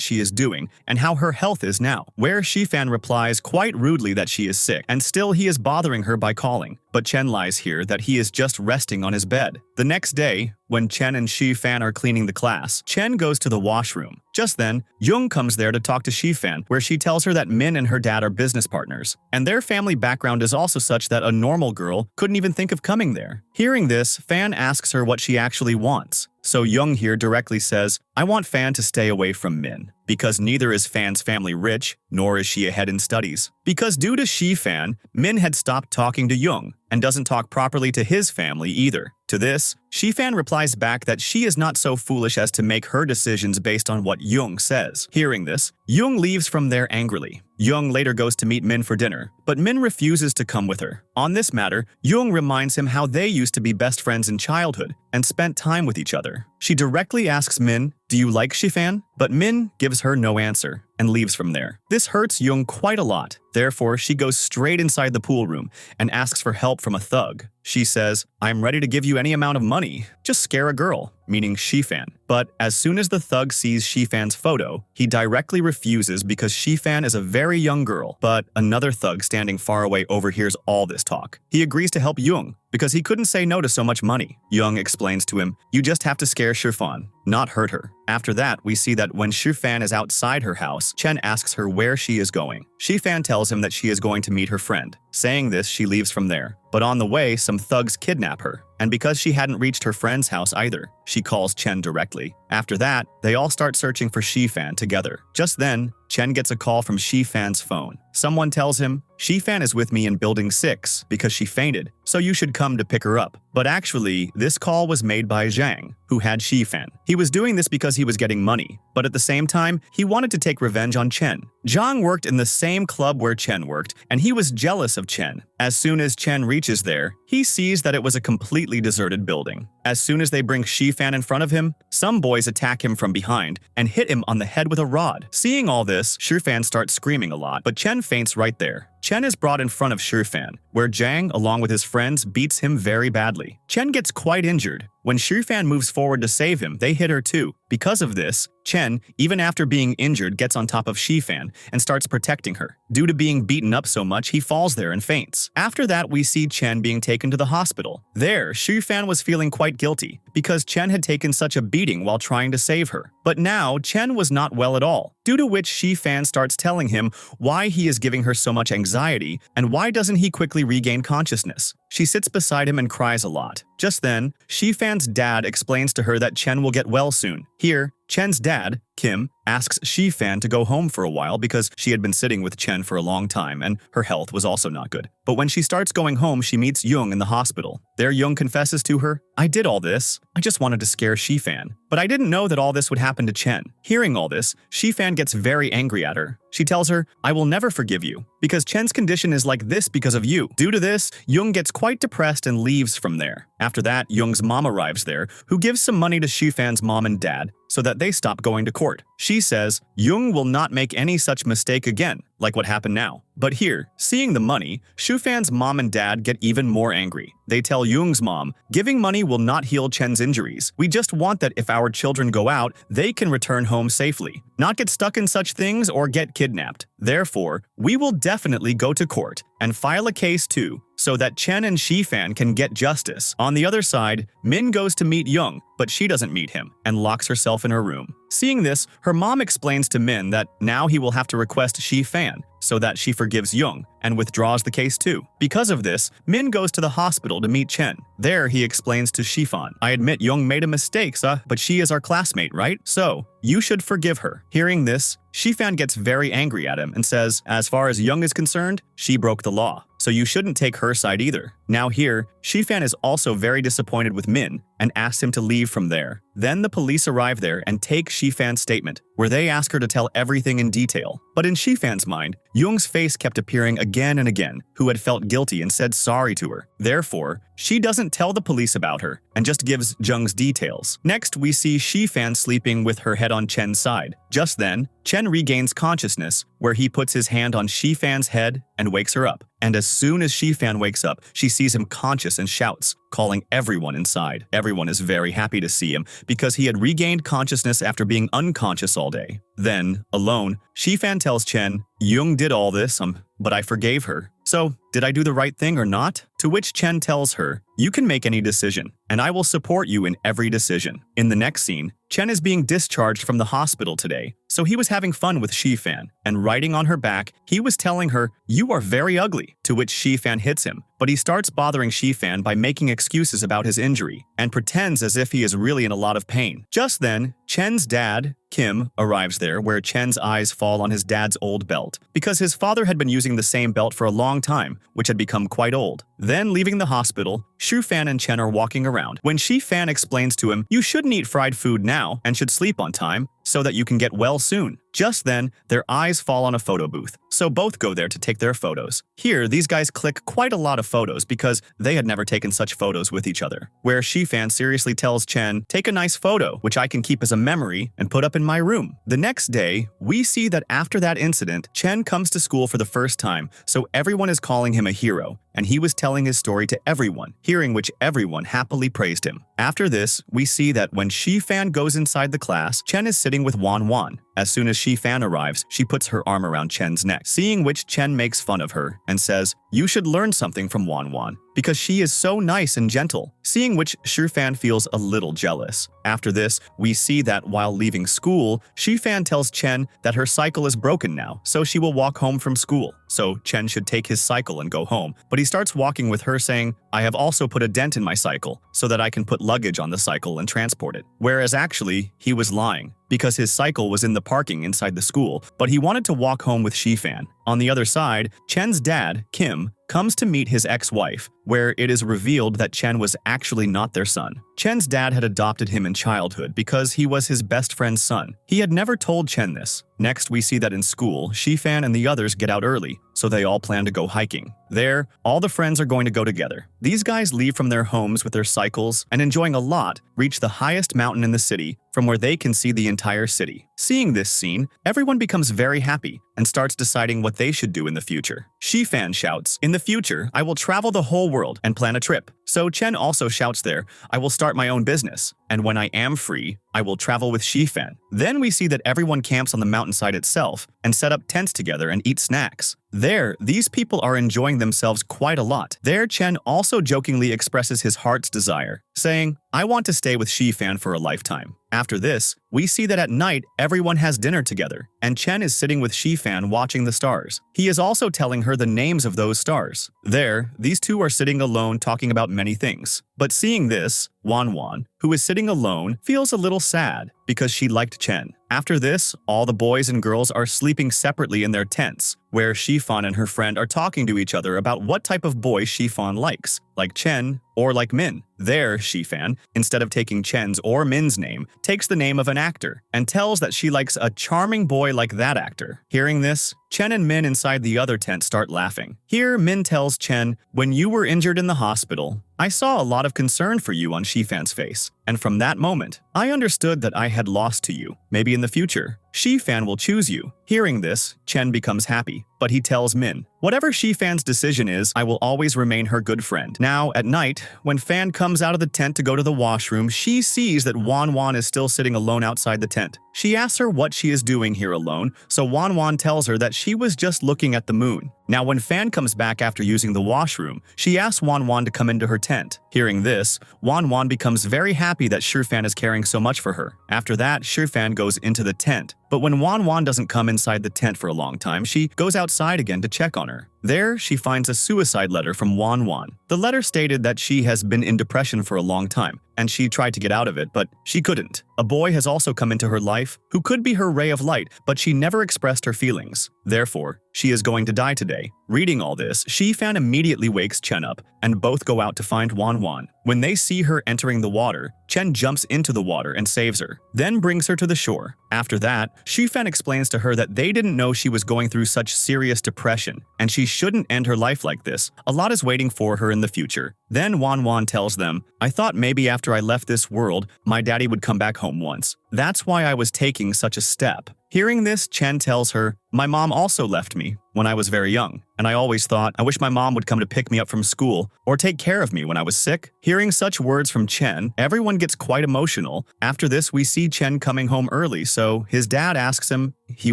she is doing and how her health is now, where Shifan replies quite rudely that she is sick, and still he is bothering her by calling. But Chen lies here that he is just resting on his bed. The next day, when Chen and Shifan are cleaning the class, Chen goes to the washroom. Just then, Jung comes there to talk to Shifan, where she tells her that Min and her dad are business partners, and their family background is also such that a normal girl couldn't even think of coming there. Hearing this, Fan asks her what she actually wants. So Jung here directly says, I want Fan to stay away from Min, because neither is Fan's family rich, nor is she ahead in studies. Because due to Shifan, Min had stopped talking to Jung, and doesn't talk properly to his family either. To this, Shifan replies back that she is not so foolish as to make her decisions based on what Jung says. Hearing this, Jung leaves from there angrily. Jung later goes to meet Min for dinner, but Min refuses to come with her. On this matter, Jung reminds him how they used to be best friends in childhood and spent time with each other. She directly asks Min, do you like Shifan? But Min gives her no answer and leaves from there. This hurts Jung quite a lot. Therefore, she goes straight inside the pool room and asks for help from a thug. She says, I'm ready to give you any amount of money. Just scare a girl, meaning Shifan. But as soon as the thug sees Shifan's photo, he directly refuses because Shifan is a very young girl. But another thug standing far away overhears all this talk. He agrees to help Jung because he couldn't say no to so much money. Jung explains to him, you just have to scare Shifan, not hurt her. After that, we see that when Shifan is outside her house, Chen asks her where she is going. Shifan tells him that she is going to meet her friend. Saying this, she leaves from there. But on the way, some thugs kidnap her. And because she hadn't reached her friend's house either, she calls Chen directly. After that, they all start searching for Shifan together. Just then, Chen gets a call from Shifan's phone. Someone tells him, Shifan is with me in Building 6 because she fainted, so you should come to pick her up. But actually, this call was made by Zhang, who had Shifan. He was doing this because he was getting money, but at the same time, he wanted to take revenge on Chen. Zhang worked in the same club where Chen worked, and he was jealous of Chen. As soon as Chen reaches there, he sees that it was a completely deserted building. As soon as they bring Shifan in front of him, some boys attack him from behind and hit him on the head with a rod. Seeing all this, Shifan starts screaming a lot, but Chen faints right there. Chen is brought in front of Shifan, where Zhang, along with his friends, beats him very badly. Chen gets quite injured. When Shifan moves forward to save him, they hit her too. Because of this, Chen, even after being injured, gets on top of Shifan and starts protecting her. Due to being beaten up so much, he falls there and faints. After that, we see Chen being taken to the hospital. There, Shifan was feeling quite guilty because Chen had taken such a beating while trying to save her. But now, Chen was not well at all, due to which Shifan starts telling him why he is giving her so much anxiety and why doesn't he quickly regain consciousness. She sits beside him and cries a lot. Just then, Shifan's dad explains to her that Chen will get well soon. Here, Chen's dad, Kim, asks Shifan to go home for a while because she had been sitting with Chen for a long time and her health was also not good. But when she starts going home, she meets Jung in the hospital. There, Jung confesses to her, I did all this. I just wanted to scare Shifan. But I didn't know that all this would happen to Chen. Hearing all this, Shifan gets very angry at her. She tells her, I will never forgive you because Chen's condition is like this because of you. Due to this, Jung gets quite quite depressed and leaves from there. After that, Young's mom arrives there, who gives some money to Shifan's mom and dad so that they stop going to court. She says Young will not make any such mistake again, like what happened now. But here, seeing the money, Shifan's mom and dad get even more angry. They tell Young's mom, giving money will not heal Chen's injuries. We just want that if our children go out, they can return home safely, not get stuck in such things or get kidnapped. Therefore, we will definitely go to court and file a case too, so that Chen and Shifan can get justice. On the other side, Min goes to meet Young, but she doesn't meet him and locks herself in her room. Seeing this, her mom explains to Min that now he will have to request Shifan so that she forgives Young and withdraws the case too. Because of this, Min goes to the hospital to meet Chen. There, he explains to Shifan, I admit Young made a mistake, but she is our classmate, right? So, you should forgive her. Hearing this, Shifan gets very angry at him and says, as far as Young is concerned, she broke the law, so you shouldn't take her side either. Now here, Shifan is also very disappointed with Min and asks him to leave from there. Then the police arrive there and take Shifan's statement, where they ask her to tell everything in detail. But in Shifan's mind, Young's face kept appearing again and again, who had felt guilty and said sorry to her. Therefore, she doesn't tell the police about her and just gives Jung's details. Next, we see Shifan sleeping with her head on Chen's side. Just then, Chen regains consciousness, where he puts his hand on Shifan's head and wakes her up. And as soon as Shifan wakes up, she sees him conscious and shouts, calling everyone inside. Everyone is very happy to see him because he had regained consciousness after being unconscious all day. Then, alone, Shifan tells Chen, Young did all this, but I forgave her. So, did I do the right thing or not? To which Chen tells her, you can make any decision, and I will support you in every decision. In the next scene, Chen is being discharged from the hospital today, so he was having fun with Shifan, and riding on her back, he was telling her, you are very ugly, to which Shifan hits him. But he starts bothering Shifan by making excuses about his injury, and pretends as if he is really in a lot of pain. Just then, Chen's dad, Kim, arrives there, where Chen's eyes fall on his dad's old belt, because his father had been using the same belt for a long time, which had become quite old. Then, leaving the hospital, Shifan and Chen are walking around, when Shifan explains to him, you shouldn't eat fried food now and should sleep on time, so that you can get well soon. Just then, their eyes fall on a photo booth, so both go there to take their photos. Here, these guys click quite a lot of photos because they had never taken such photos with each other, where Shifan seriously tells Chen, take a nice photo, which I can keep as a memory and put up in my room. The next day, we see that after that incident, Chen comes to school for the first time, so everyone is calling him a hero, and he was telling his story to everyone, hearing which everyone happily praised him. After this, we see that when Shifan goes inside the class, Chen is sitting with Wan. As soon as Shifan arrives, she puts her arm around Chen's neck, seeing which Chen makes fun of her and says, you should learn something from Wan, because she is so nice and gentle, seeing which Shifan feels a little jealous. After this, we see that while leaving school, Shifan tells Chen that her cycle is broken now, so she will walk home from school. So Chen should take his cycle and go home, but he starts walking with her saying, I have also put a dent in my cycle so that I can put luggage on the cycle and transport it. Whereas actually, he was lying, because his cycle was in the parking inside the school, but he wanted to walk home with Shifan. On the other side, Chen's dad, Kim, comes to meet his ex-wife, where it is revealed that Chen was actually not their son. Chen's dad had adopted him in childhood because he was his best friend's son. He had never told Chen this. Next, we see that in school, Shifan and the others get out early, so they all plan to go hiking. There, all the friends are going to go together. These guys leave from their homes with their cycles and, enjoying a lot, reach the highest mountain in the city, from where they can see the entire city. Seeing this scene, everyone becomes very happy and starts deciding what they should do in the future. Shifan shouts, in the future, I will travel the whole world and plan a trip. So Chen also shouts there, I will start my own business, and when I am free, I will travel with Shifan. Then we see that everyone camps on the mountainside itself and set up tents together and eat snacks. There, these people are enjoying themselves quite a lot. There, Chen also jokingly expresses his heart's desire, saying, I want to stay with Shifan for a lifetime. After this, we see that at night, everyone has dinner together, and Chen is sitting with Shifan watching the stars. He is also telling her the names of those stars. There, these two are sitting alone talking about many things. But seeing this, Wan, who is sitting alone, feels a little sad because she liked Chen. After this, all the boys and girls are sleeping separately in their tents, where Shifan and her friend are talking to each other about what type of boy Shifan likes, like Chen or like Min. There, Shifan, instead of taking Chen's or Min's name, takes the name of an actor and tells that she likes a charming boy like that actor. Hearing this, Chen and Min inside the other tent start laughing. Here, Min tells Chen, "When you were injured in the hospital, I saw a lot of concern for you on Shifan's face, and from that moment, I understood that I had lost to you. Maybe in the future, Shifan will choose you." Hearing this, Chen becomes happy, but he tells Min, "Whatever Shifan's decision is, I will always remain her good friend." Now, at night, when Fan comes out of the tent to go to the washroom, she sees that Wan is still sitting alone outside the tent. She asks her what she is doing here alone, so Wan tells her that she was just looking at the moon. Now, when Fan comes back after using the washroom, she asks Wan to come into her tent. Hearing this, Wan becomes very happy that Shifan is caring so much for her. After that, Shifan goes into the tent. But when Wan doesn't come inside the tent for a long time, she goes outside again to check on her. There, she finds a suicide letter from Wan. The letter stated that she has been in depression for a long time, and she tried to get out of it, but she couldn't. A boy has also come into her life who could be her ray of light, but she never expressed her feelings. Therefore, she is going to die today. Reading all this, Shifan immediately wakes Chen up, and both go out to find Wan. When they see her entering the water, Chen jumps into the water and saves her, then brings her to the shore. After that, Shifan explains to her that they didn't know she was going through such serious depression, and she shouldn't end her life like this. A lot is waiting for her in the future. Then Wan tells them, "I thought maybe after I left this world, my daddy would come back home once. That's why I was taking such a step." Hearing this, Chen tells her, "My mom also left me when I was very young, and I always thought I wish my mom would come to pick me up from school or take care of me when I was sick." Hearing such words from Chen, everyone gets quite emotional. After this, we see Chen coming home early, so his dad asks him, "He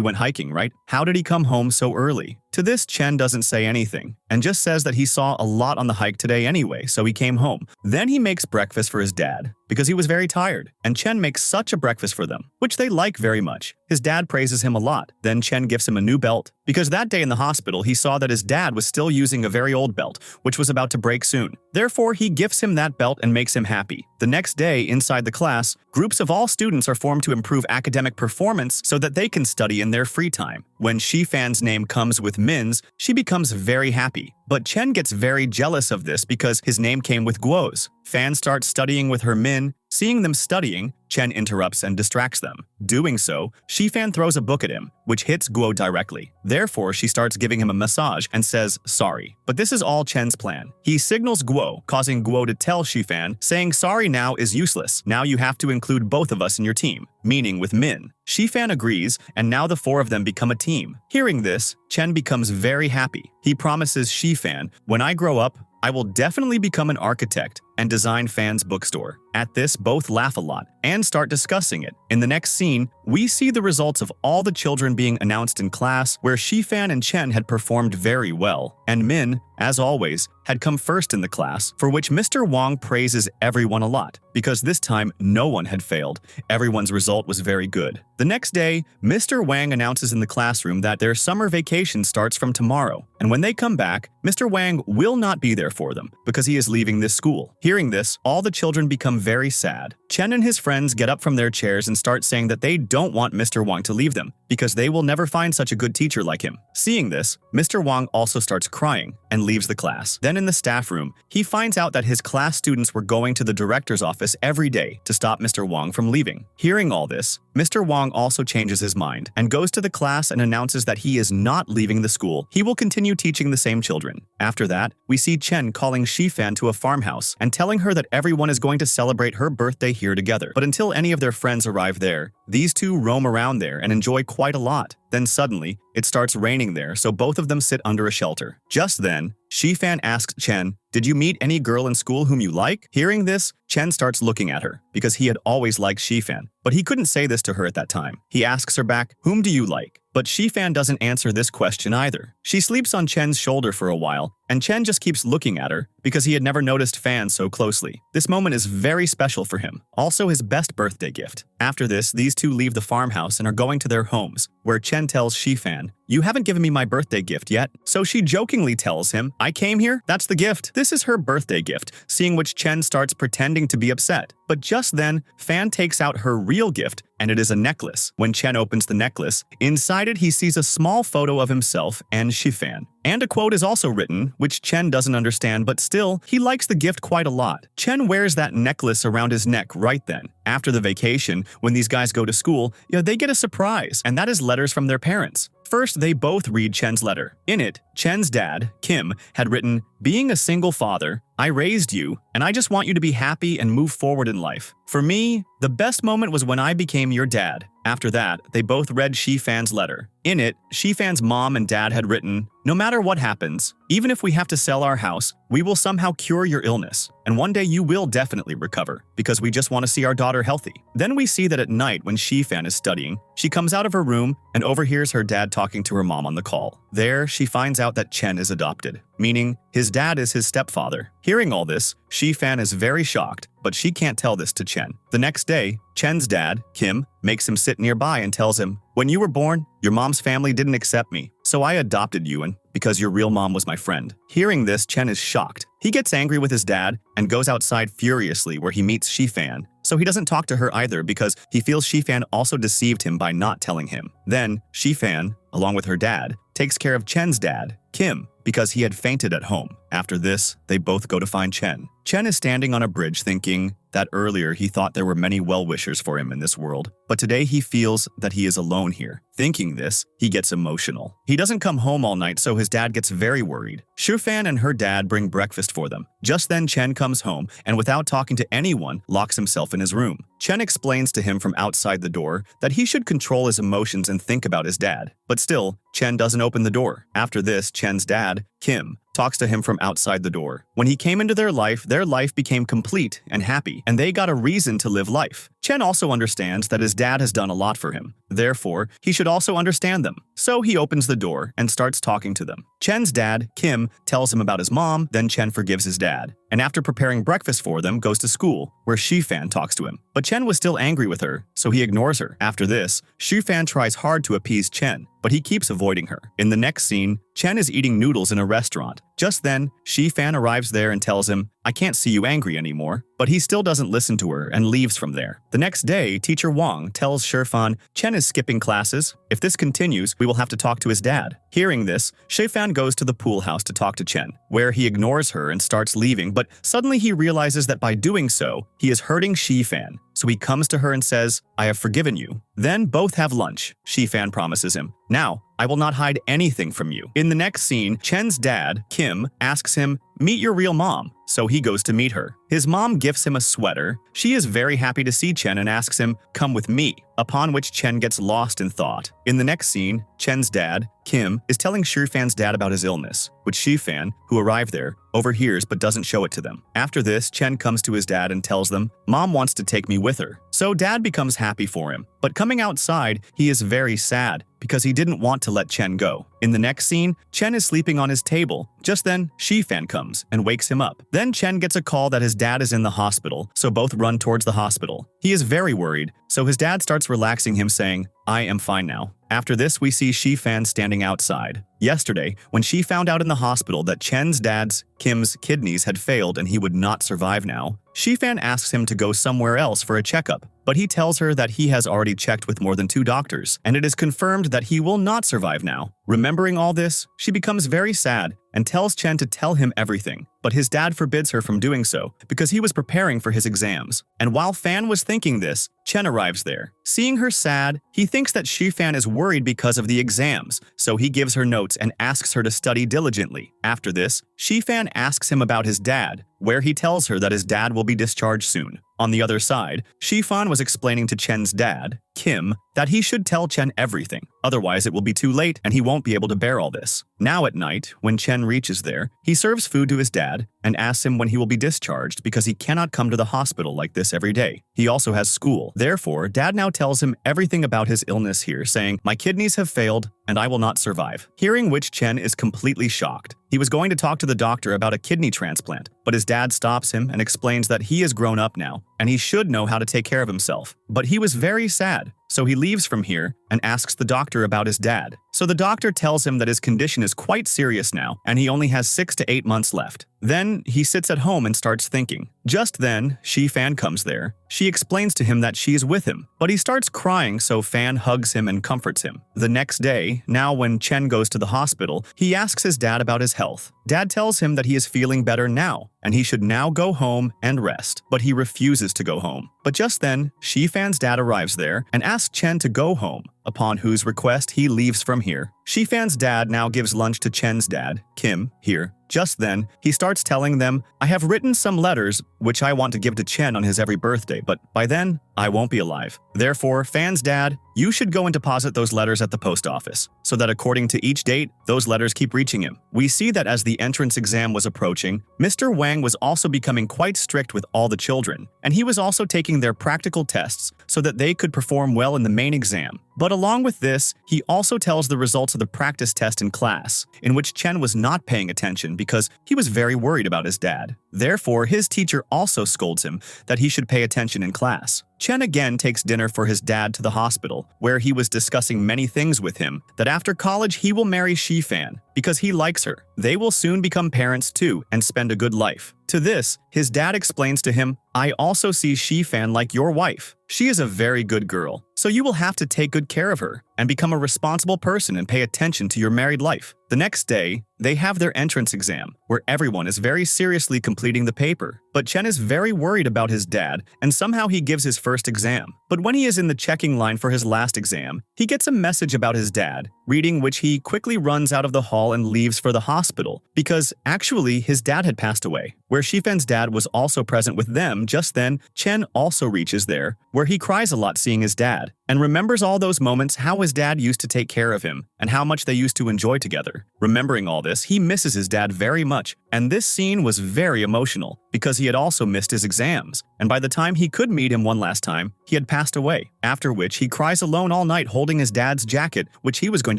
went hiking, right? How did he come home so early?" To this, Chen doesn't say anything, and just says that he saw a lot on the hike today anyway, so he came home. Then he makes breakfast for his dad, because he was very tired, and Chen makes such a breakfast for them, which they like very much. His dad praises him a lot. Then Chen gives him a new belt, because that day in the hospital he saw that his dad was still using a very old belt, which was about to break soon. Therefore, he gifts him that belt and makes him happy. The next day, inside the class, groups of all students are formed to improve academic performance so that they can study in their free time. When Shifan's name comes with Min's, she becomes very happy. But Chen gets very jealous of this because his name came with Guo's. Fan starts studying with her Min. Seeing them studying, Chen interrupts and distracts them. Doing so, Shifan throws a book at him, which hits Guo directly. Therefore, she starts giving him a massage and says sorry. But this is all Chen's plan. He signals Guo, causing Guo to tell Shifan, saying sorry now is useless. Now you have to include both of us in your team, meaning with Min. Shifan agrees, and now the four of them become a team. Hearing this, Chen becomes very happy. He promises Shifan, "When I grow up, I will definitely become an architect and design Fan's bookstore." At this, both laugh a lot and start discussing it. In the next scene, we see the results of all the children being announced in class, where Shifan and Chen had performed very well, and Min, as always, had come first in the class, for which Mr. Wang praises everyone a lot, because this time no one had failed. Everyone's result was very good. The next day, Mr. Wang announces in the classroom that their summer vacation starts from tomorrow, and when they come back, Mr. Wang will not be there for them because he is leaving this school. Hearing this, all the children become very sad. Chen and his friends get up from their chairs and start saying that they don't want Mr. Wang to leave them because they will never find such a good teacher like him. Seeing this, Mr. Wang also starts crying and leaves the class. Then in the staff room, he finds out that his class students were going to the director's office every day to stop Mr. Wang from leaving. Hearing all this, Mr. Wang also changes his mind and goes to the class and announces that he is not leaving the school. He will continue teaching the same children. After that, we see Chen calling Shifan to a farmhouse and telling her that everyone is going to celebrate her birthday here together. But until any of their friends arrive there, these two roam around there and enjoy quite a lot. Then suddenly, it starts raining there, so both of them sit under a shelter. Just then, Shifan asks Chen, "Did you meet any girl in school whom you like?" Hearing this, Chen starts looking at her, because he had always liked Shifan, but he couldn't say this to her at that time. He asks her back, "Whom do you like?" But Shifan doesn't answer this question either. She sleeps on Chen's shoulder for a while, and Chen just keeps looking at her because he had never noticed Fan so closely. This moment is very special for him, also his best birthday gift. After this, these two leave the farmhouse and are going to their homes, where Chen tells Shifan, "You haven't given me my birthday gift yet." So she jokingly tells him, "I came here, that's the gift." This is her birthday gift, seeing which Chen starts pretending to be upset. But just then, Fan takes out her real gift, and it is a necklace. When Chen opens the necklace, inside it he sees a small photo of himself and Shifan. And a quote is also written, which Chen doesn't understand, but still, he likes the gift quite a lot. Chen wears that necklace around his neck right then. After the vacation, when these guys go to school, they get a surprise, and that is letters from their parents. first, they both read Chen's letter. In it, Chen's dad, Kim, had written, "Being a single father, I raised you, and I just want you to be happy and move forward in life. For me, the best moment was when I became your dad." After that, they both read Shifan's letter. In it, Shifan's mom and dad had written, "No matter what happens, even if we have to sell our house, we will somehow cure your illness, and one day you will definitely recover, because we just want to see our daughter healthy." Then we see that at night when Shifan is studying, she comes out of her room and overhears her dad talking to her mom on the call. There, she finds out that Chen is adopted, meaning his dad is his stepfather. Hearing all this, Shifan is very shocked, but she can't tell this to Chen. The next day, Chen's dad, Kim, makes him sit nearby and tells him, "When you were born, your mom's family didn't accept me, so I adopted you and because your real mom was my friend." Hearing this, Chen is shocked. He gets angry with his dad and goes outside furiously where he meets Shifan. So he doesn't talk to her either because he feels Shifan also deceived him by not telling him. Then, Shifan, along with her dad, takes care of Chen's dad, Kim, because he had fainted at home. After this, they both go to find Chen. Chen is standing on a bridge thinking that earlier he thought there were many well-wishers for him in this world, but today he feels that he is alone here. Thinking this, he gets emotional. He doesn't come home all night, so his dad gets very worried. Shifan and her dad bring breakfast for them. Just then, Chen comes home and without talking to anyone, locks himself in his room. Chen explains to him from outside the door that he should control his emotions and think about his dad. But still, Chen doesn't open the door. After this, Chen's dad, Kim, talks to him from outside the door. When he came into their life became complete and happy, and they got a reason to live life. Chen also understands that his dad has done a lot for him. Therefore, he should also understand them. So he opens the door and starts talking to them. Chen's dad, Kim, tells him about his mom, then Chen forgives his dad. And after preparing breakfast for them, goes to school, where Shifan talks to him. But Chen was still angry with her, so he ignores her. After this, Shifan tries hard to appease Chen, but he keeps avoiding her. In the next scene, Chen is eating noodles in a restaurant. Just then, Shifan arrives there and tells him, "I can't see you angry anymore." But he still doesn't listen to her and leaves from there. The next day, teacher Wang tells Shifan Chen is skipping classes. If this continues, we will have to talk to his dad. Hearing this, Shifan goes to the pool house to talk to Chen, where he ignores her and starts leaving, but suddenly he realizes that by doing so, he is hurting Shifan. So he comes to her and says, "I have forgiven you." Then both have lunch. Shifan promises him, "Now, I will not hide anything from you." In the next scene, Chen's dad, Kim, asks him, "Meet your real mom." So he goes to meet her. His mom gifts him a sweater. She is very happy to see Chen and asks him, "Come with me," upon which Chen gets lost in thought. In the next scene, Chen's dad, Kim, is telling Shifan's dad about his illness, which Shifan, who arrived there, overhears but doesn't show it to them. After this, Chen comes to his dad and tells them, "Mom wants to take me with her." So dad becomes happy for him. But coming outside, he is very sad because he didn't want to let Chen go. In the next scene, Chen is sleeping on his table. Just then, Shifan comes and wakes him up. Then Chen gets a call that his dad is in the hospital, so both run towards the hospital. He is very worried, so his dad starts relaxing him saying, "I am fine now." After this, we see Shifan standing outside. Yesterday, when she found out in the hospital that Chen's dad's, Kim's, kidneys had failed and he would not survive now, Shifan asks him to go somewhere else for a checkup, but he tells her that he has already checked with more than 2 doctors, and it is confirmed that he will not survive now. Remembering all this, she becomes very sad and tells Chen to tell him everything, but his dad forbids her from doing so because he was preparing for his exams. And while Fan was thinking this, Chen arrives there. Seeing her sad, he thinks that Shifan is worried because of the exams, so he gives her notes and asks her to study diligently. After this, Shifan asks him about his dad, where he tells her that his dad will be discharged soon. On the other side, Shifan was explaining to Chen's dad, Kim, that he should tell Chen everything, otherwise it will be too late and he won't be able to bear all this. Now at night, when Chen reaches there, he serves food to his dad and asks him when he will be discharged because he cannot come to the hospital like this every day. He also has school. Therefore, dad now tells him everything about his illness here, saying, "My kidneys have failed and I will not survive." Hearing which, Chen is completely shocked. He was going to talk to the doctor about a kidney transplant, but his dad stops him and explains that he is grown up now and he should know how to take care of himself. But he was very sad, so he leaves from here and asks the doctor about his dad. So the doctor tells him that his condition is quite serious now and he only has 6 to 8 months left. Then he sits at home and starts thinking. Just then, Fan comes there. She explains to him that she is with him, but he starts crying, so Fan hugs him and comforts him. The next day, now when Chen goes to the hospital, he asks his dad about his health. Dad tells him that he is feeling better now and he should now go home and rest, but he refuses to go home. But just then, Shifan's dad arrives there and asks Chen to go home, upon whose request he leaves from here. Shifan's dad now gives lunch to Chen's dad, Kim, here. Just then, he starts telling them, I have written some letters which I want to give to Chen on his every birthday, but by then, I won't be alive. Therefore, Fan's dad, you should go and deposit those letters at the post office, so that according to each date, those letters keep reaching him. We see that as the entrance exam was approaching, Mr. Wang was also becoming quite strict with all the children, and he was also taking their practical tests so that they could perform well in the main exam. But along with this, he also tells the results of the practice test in class, in which Chen was not paying attention because he was very worried about his dad. Therefore, his teacher also scolds him that he should pay attention in class. Chen again takes dinner for his dad to the hospital, where he was discussing many things with him, that after college he will marry Shifan because he likes her. They will soon become parents too and spend a good life. To this, his dad explains to him, I also see Shifan like your wife. She is a very good girl, so you will have to take good care of her and become a responsible person and pay attention to your married life. The next day, they have their entrance exam, where everyone is very seriously completing the paper. But Chen is very worried about his dad, and somehow he gives his first exam. But when he is in the checking line for his last exam, he gets a message about his dad, reading which he quickly runs out of the hall and leaves for the hospital, because actually his dad had passed away. Where Shifan's dad was also present with them, just then, Chen also reaches there, where he cries a lot seeing his dad, and remembers all those moments how his dad used to take care of him, and how much they used to enjoy together. Remembering all this, he misses his dad very much, and this scene was very emotional, because he had also missed his exams, and by the time he could meet him one last time, he had passed away, after which he cries alone all night holding his dad's jacket, which he was going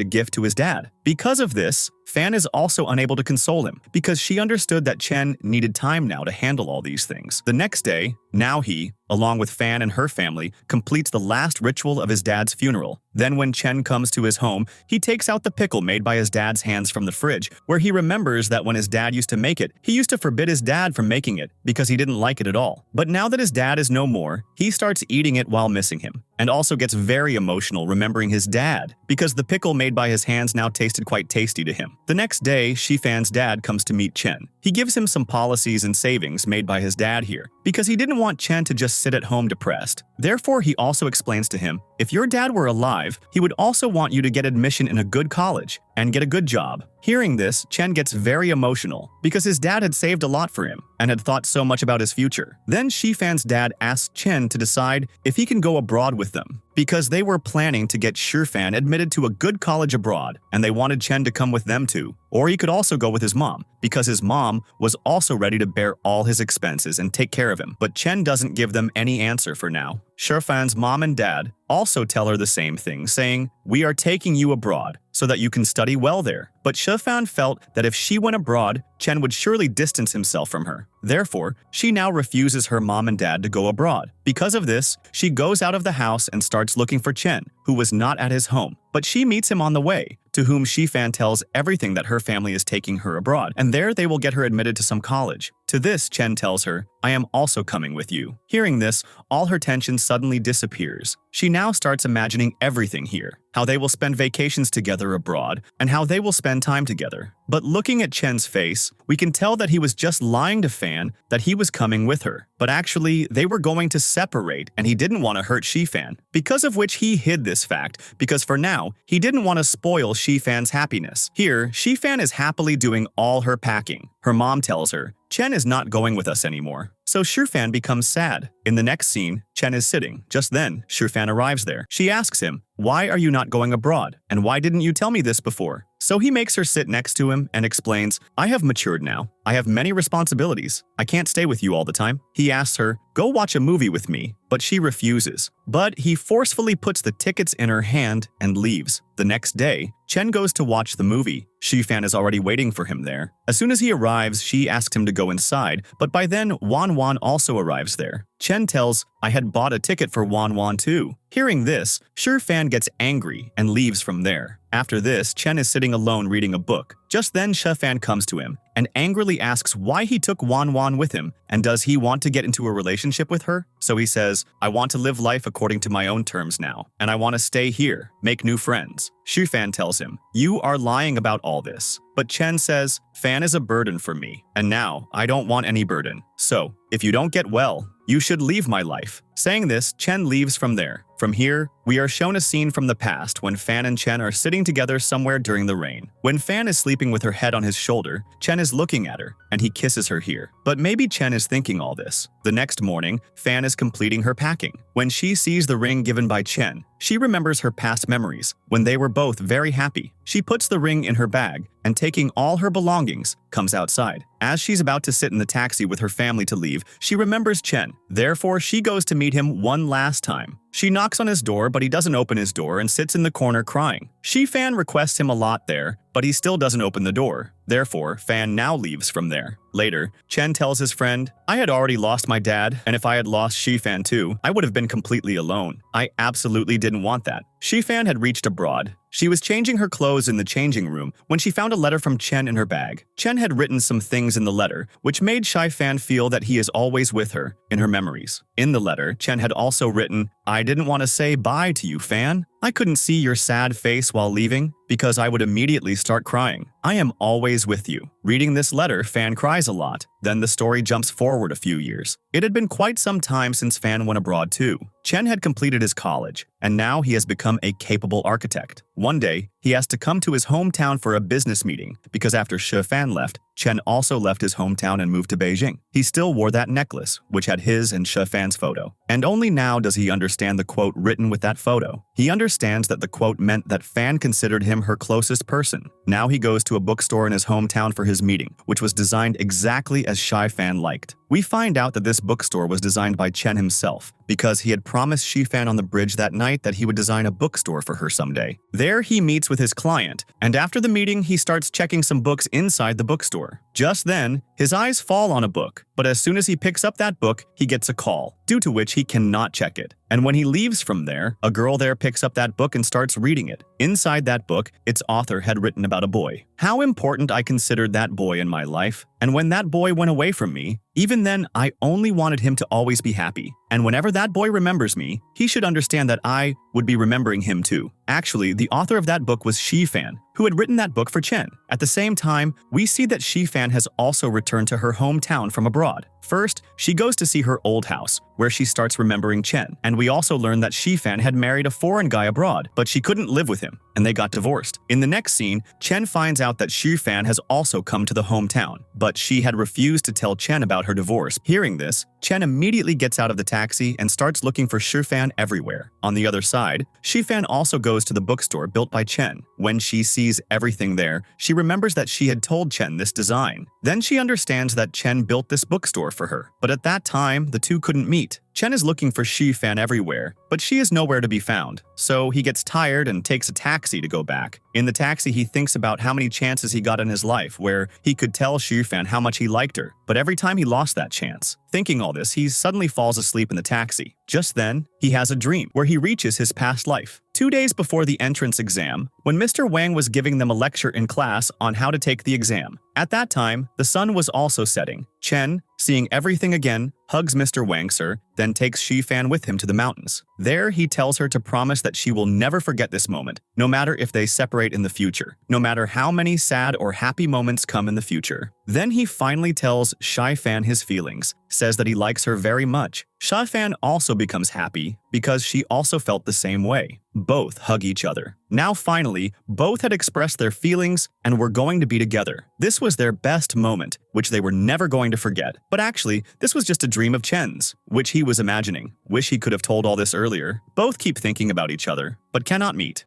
to gift to his dad. Because of this, Fan is also unable to console him, because she understood that Chen needed time now to handle all these things. The next day, now he, along with Fan and her family, completes the last ritual of his dad's funeral. Then when Chen comes to his home, he takes out the pickle made by his dad's hands from the fridge, where he remembers that when his dad used to make it, he used to forbid his dad from making it because he didn't like it at all. But now that his dad is no more, he starts eating it while missing him, and also gets very emotional remembering his dad, because the pickle made by his hands now tasted quite tasty to him. The next day, Shifan's dad comes to meet Chen. He gives him some policies and savings made by his dad here, because he didn't want Chen to just sit at home depressed. Therefore, he also explains to him, if your dad were alive, he would also want you to get admission in a good college and get a good job. Hearing this, Chen gets very emotional because his dad had saved a lot for him and had thought so much about his future. Then Shifan's dad asks Chen to decide if he can go abroad with them, because they were planning to get Shifan admitted to a good college abroad, and they wanted Chen to come with them too. Or he could also go with his mom, because his mom was also ready to bear all his expenses and take care of him. But Chen doesn't give them any answer for now. Shifan's mom and dad also tell her the same thing, saying, we are taking you abroad so that you can study well there. But Shifan felt that if she went abroad, Chen would surely distance himself from her. Therefore, she now refuses her mom and dad to go abroad. Because of this, she goes out of the house and starts looking for Chen, who was not at his home. But she meets him on the way, to whom Shifan tells everything that her family is taking her abroad, and there they will get her admitted to some college. To this, Chen tells her, I am also coming with you. Hearing this, all her tension suddenly disappears. She now starts imagining everything here, how they will spend vacations together abroad, and how they will spend time together. But looking at Chen's face, we can tell that he was just lying to Fan that he was coming with her. But actually, they were going to separate, and he didn't want to hurt Shifan, because of which he hid this fact, because for now, he didn't want to spoil Shifan's happiness. Here, Shifan is happily doing all her packing. Her mom tells her, Chen is not going with us anymore. So Shifan becomes sad. In the next scene, Chen is sitting. Just then, Shifan arrives there. She asks him, why are you not going abroad? And why didn't you tell me this before? So he makes her sit next to him and explains, I have matured now. I have many responsibilities. I can't stay with you all the time. He asks her, go watch a movie with me, but she refuses. But he forcefully puts the tickets in her hand and leaves. The next day, Chen goes to watch the movie. Shifan is already waiting for him there. As soon as he arrives, she asks him to go inside, but by then, Wan Wan also arrives there. Chen tells, I had bought a ticket for Wan Wan too. Hearing this, Shifan gets angry and leaves from there. After this, Chen is sitting alone reading a book. Just then, Shifan comes to him and angrily asks why he took Wan Wan with him, and does he want to get into a relationship with her? So he says, I want to live life according to my own terms now, and I want to stay here, make new friends. Shifan tells him, you are lying about all this. But Chen says, Fan is a burden for me, and now I don't want any burden. So, if you don't get well, You should leave my life. Saying this, Chen leaves from there. From here, we are shown a scene from the past when Fan and Chen are sitting together somewhere during the rain. When Fan is sleeping with her head on his shoulder, Chen is looking at her, and he kisses her here. But maybe Chen is thinking all this. The next morning, Fan is completing her packing. When she sees the ring given by Chen, she remembers her past memories, when they were both very happy. She puts the ring in her bag, and taking all her belongings, comes outside. As she's about to sit in the taxi with her family to leave, she remembers Chen. Therefore, she goes to meet him one last time. She knocks on his door, but he doesn't open his door and sits in the corner crying. Fan requests him a lot there, but he still doesn't open the door. Therefore, Fan now leaves from there. Later, Chen tells his friend, I had already lost my dad, and if I had lost Fan too, I would have been completely alone. I absolutely didn't want that. Fan had reached abroad. She was changing her clothes in the changing room when she found a letter from Chen in her bag. Chen had written some things in the letter, which made Fan feel that he is always with her in her memories. In the letter, Chen had also written, I didn't want to say bye to you, Fan. I couldn't see your sad face while leaving because I would immediately start crying. I am always with you. Reading this letter, Fan cries a lot. Then the story jumps forward a few years. It had been quite some time since Fan went abroad too. Chen had completed his college, and now he has become a capable architect. One day, he has to come to his hometown for a business meeting because after Fan left, Chen also left his hometown and moved to Beijing. He still wore that necklace, which had his and Fan's photo. And only now does he understand the quote written with that photo. He understands that the quote meant that Fan considered him her closest person. Now he goes to a bookstore in his hometown for his meeting, which was designed exactly as Fan liked. We find out that this bookstore was designed by Chen himself because he had promised Fan on the bridge that night that he would design a bookstore for her someday. There he meets with his client, and after the meeting he starts checking some books inside the bookstore. Just then, his eyes fall on a book, but as soon as he picks up that book, he gets a call, due to which he cannot check it. And when he leaves from there, a girl there picks up that book and starts reading it. Inside that book, its author had written about a boy. How important I considered that boy in my life, and when that boy went away from me, even then I only wanted him to always be happy. And whenever that boy remembers me, he should understand that I would be remembering him too. Actually, the author of that book was Fan, who had written that book for Chen. At the same time, we see that Fan has also returned to her hometown from abroad. First, she goes to see her old house, where she starts remembering Chen. And we also learn that Fan had married a foreign guy abroad, but she couldn't live with him, and they got divorced. In the next scene, Chen finds out that Fan has also come to the hometown, but she had refused to tell Chen about her divorce. Hearing this, Chen immediately gets out of the taxi and starts looking for Fan everywhere. On the other side, Fan also goes to the bookstore built by Chen. When she sees everything there, she remembers that she had told Chen this design. Then she understands that Chen built this bookstore for her. But at that time, the two couldn't meet. Chen is looking for Fan everywhere, but she is nowhere to be found. So he gets tired and takes a taxi to go back. In the taxi, he thinks about how many chances he got in his life where he could tell Fan how much he liked her, but every time he lost that chance. Thinking all this, he suddenly falls asleep in the taxi. Just then, he has a dream where he reaches his past life. 2 days before the entrance exam, when Mr. Wang was giving them a lecture in class on how to take the exam. At that time, the sun was also setting. Chen, seeing everything again, hugs Mr. Wang Sir, then takes Fan with him to the mountains. There, he tells her to promise that she will never forget this moment, no matter if they separate in the future, no matter how many sad or happy moments come in the future. Then he finally tells Fan his feelings, says that he likes her very much. Fan also becomes happy because she also felt the same way. Both hug each other. Now finally, both had expressed their feelings and were going to be together. This was their best moment, which they were never going to forget. But actually, this was just a dream of Chen's, which he was imagining. Wish he could have told all this earlier. Both keep thinking about each other, but cannot meet.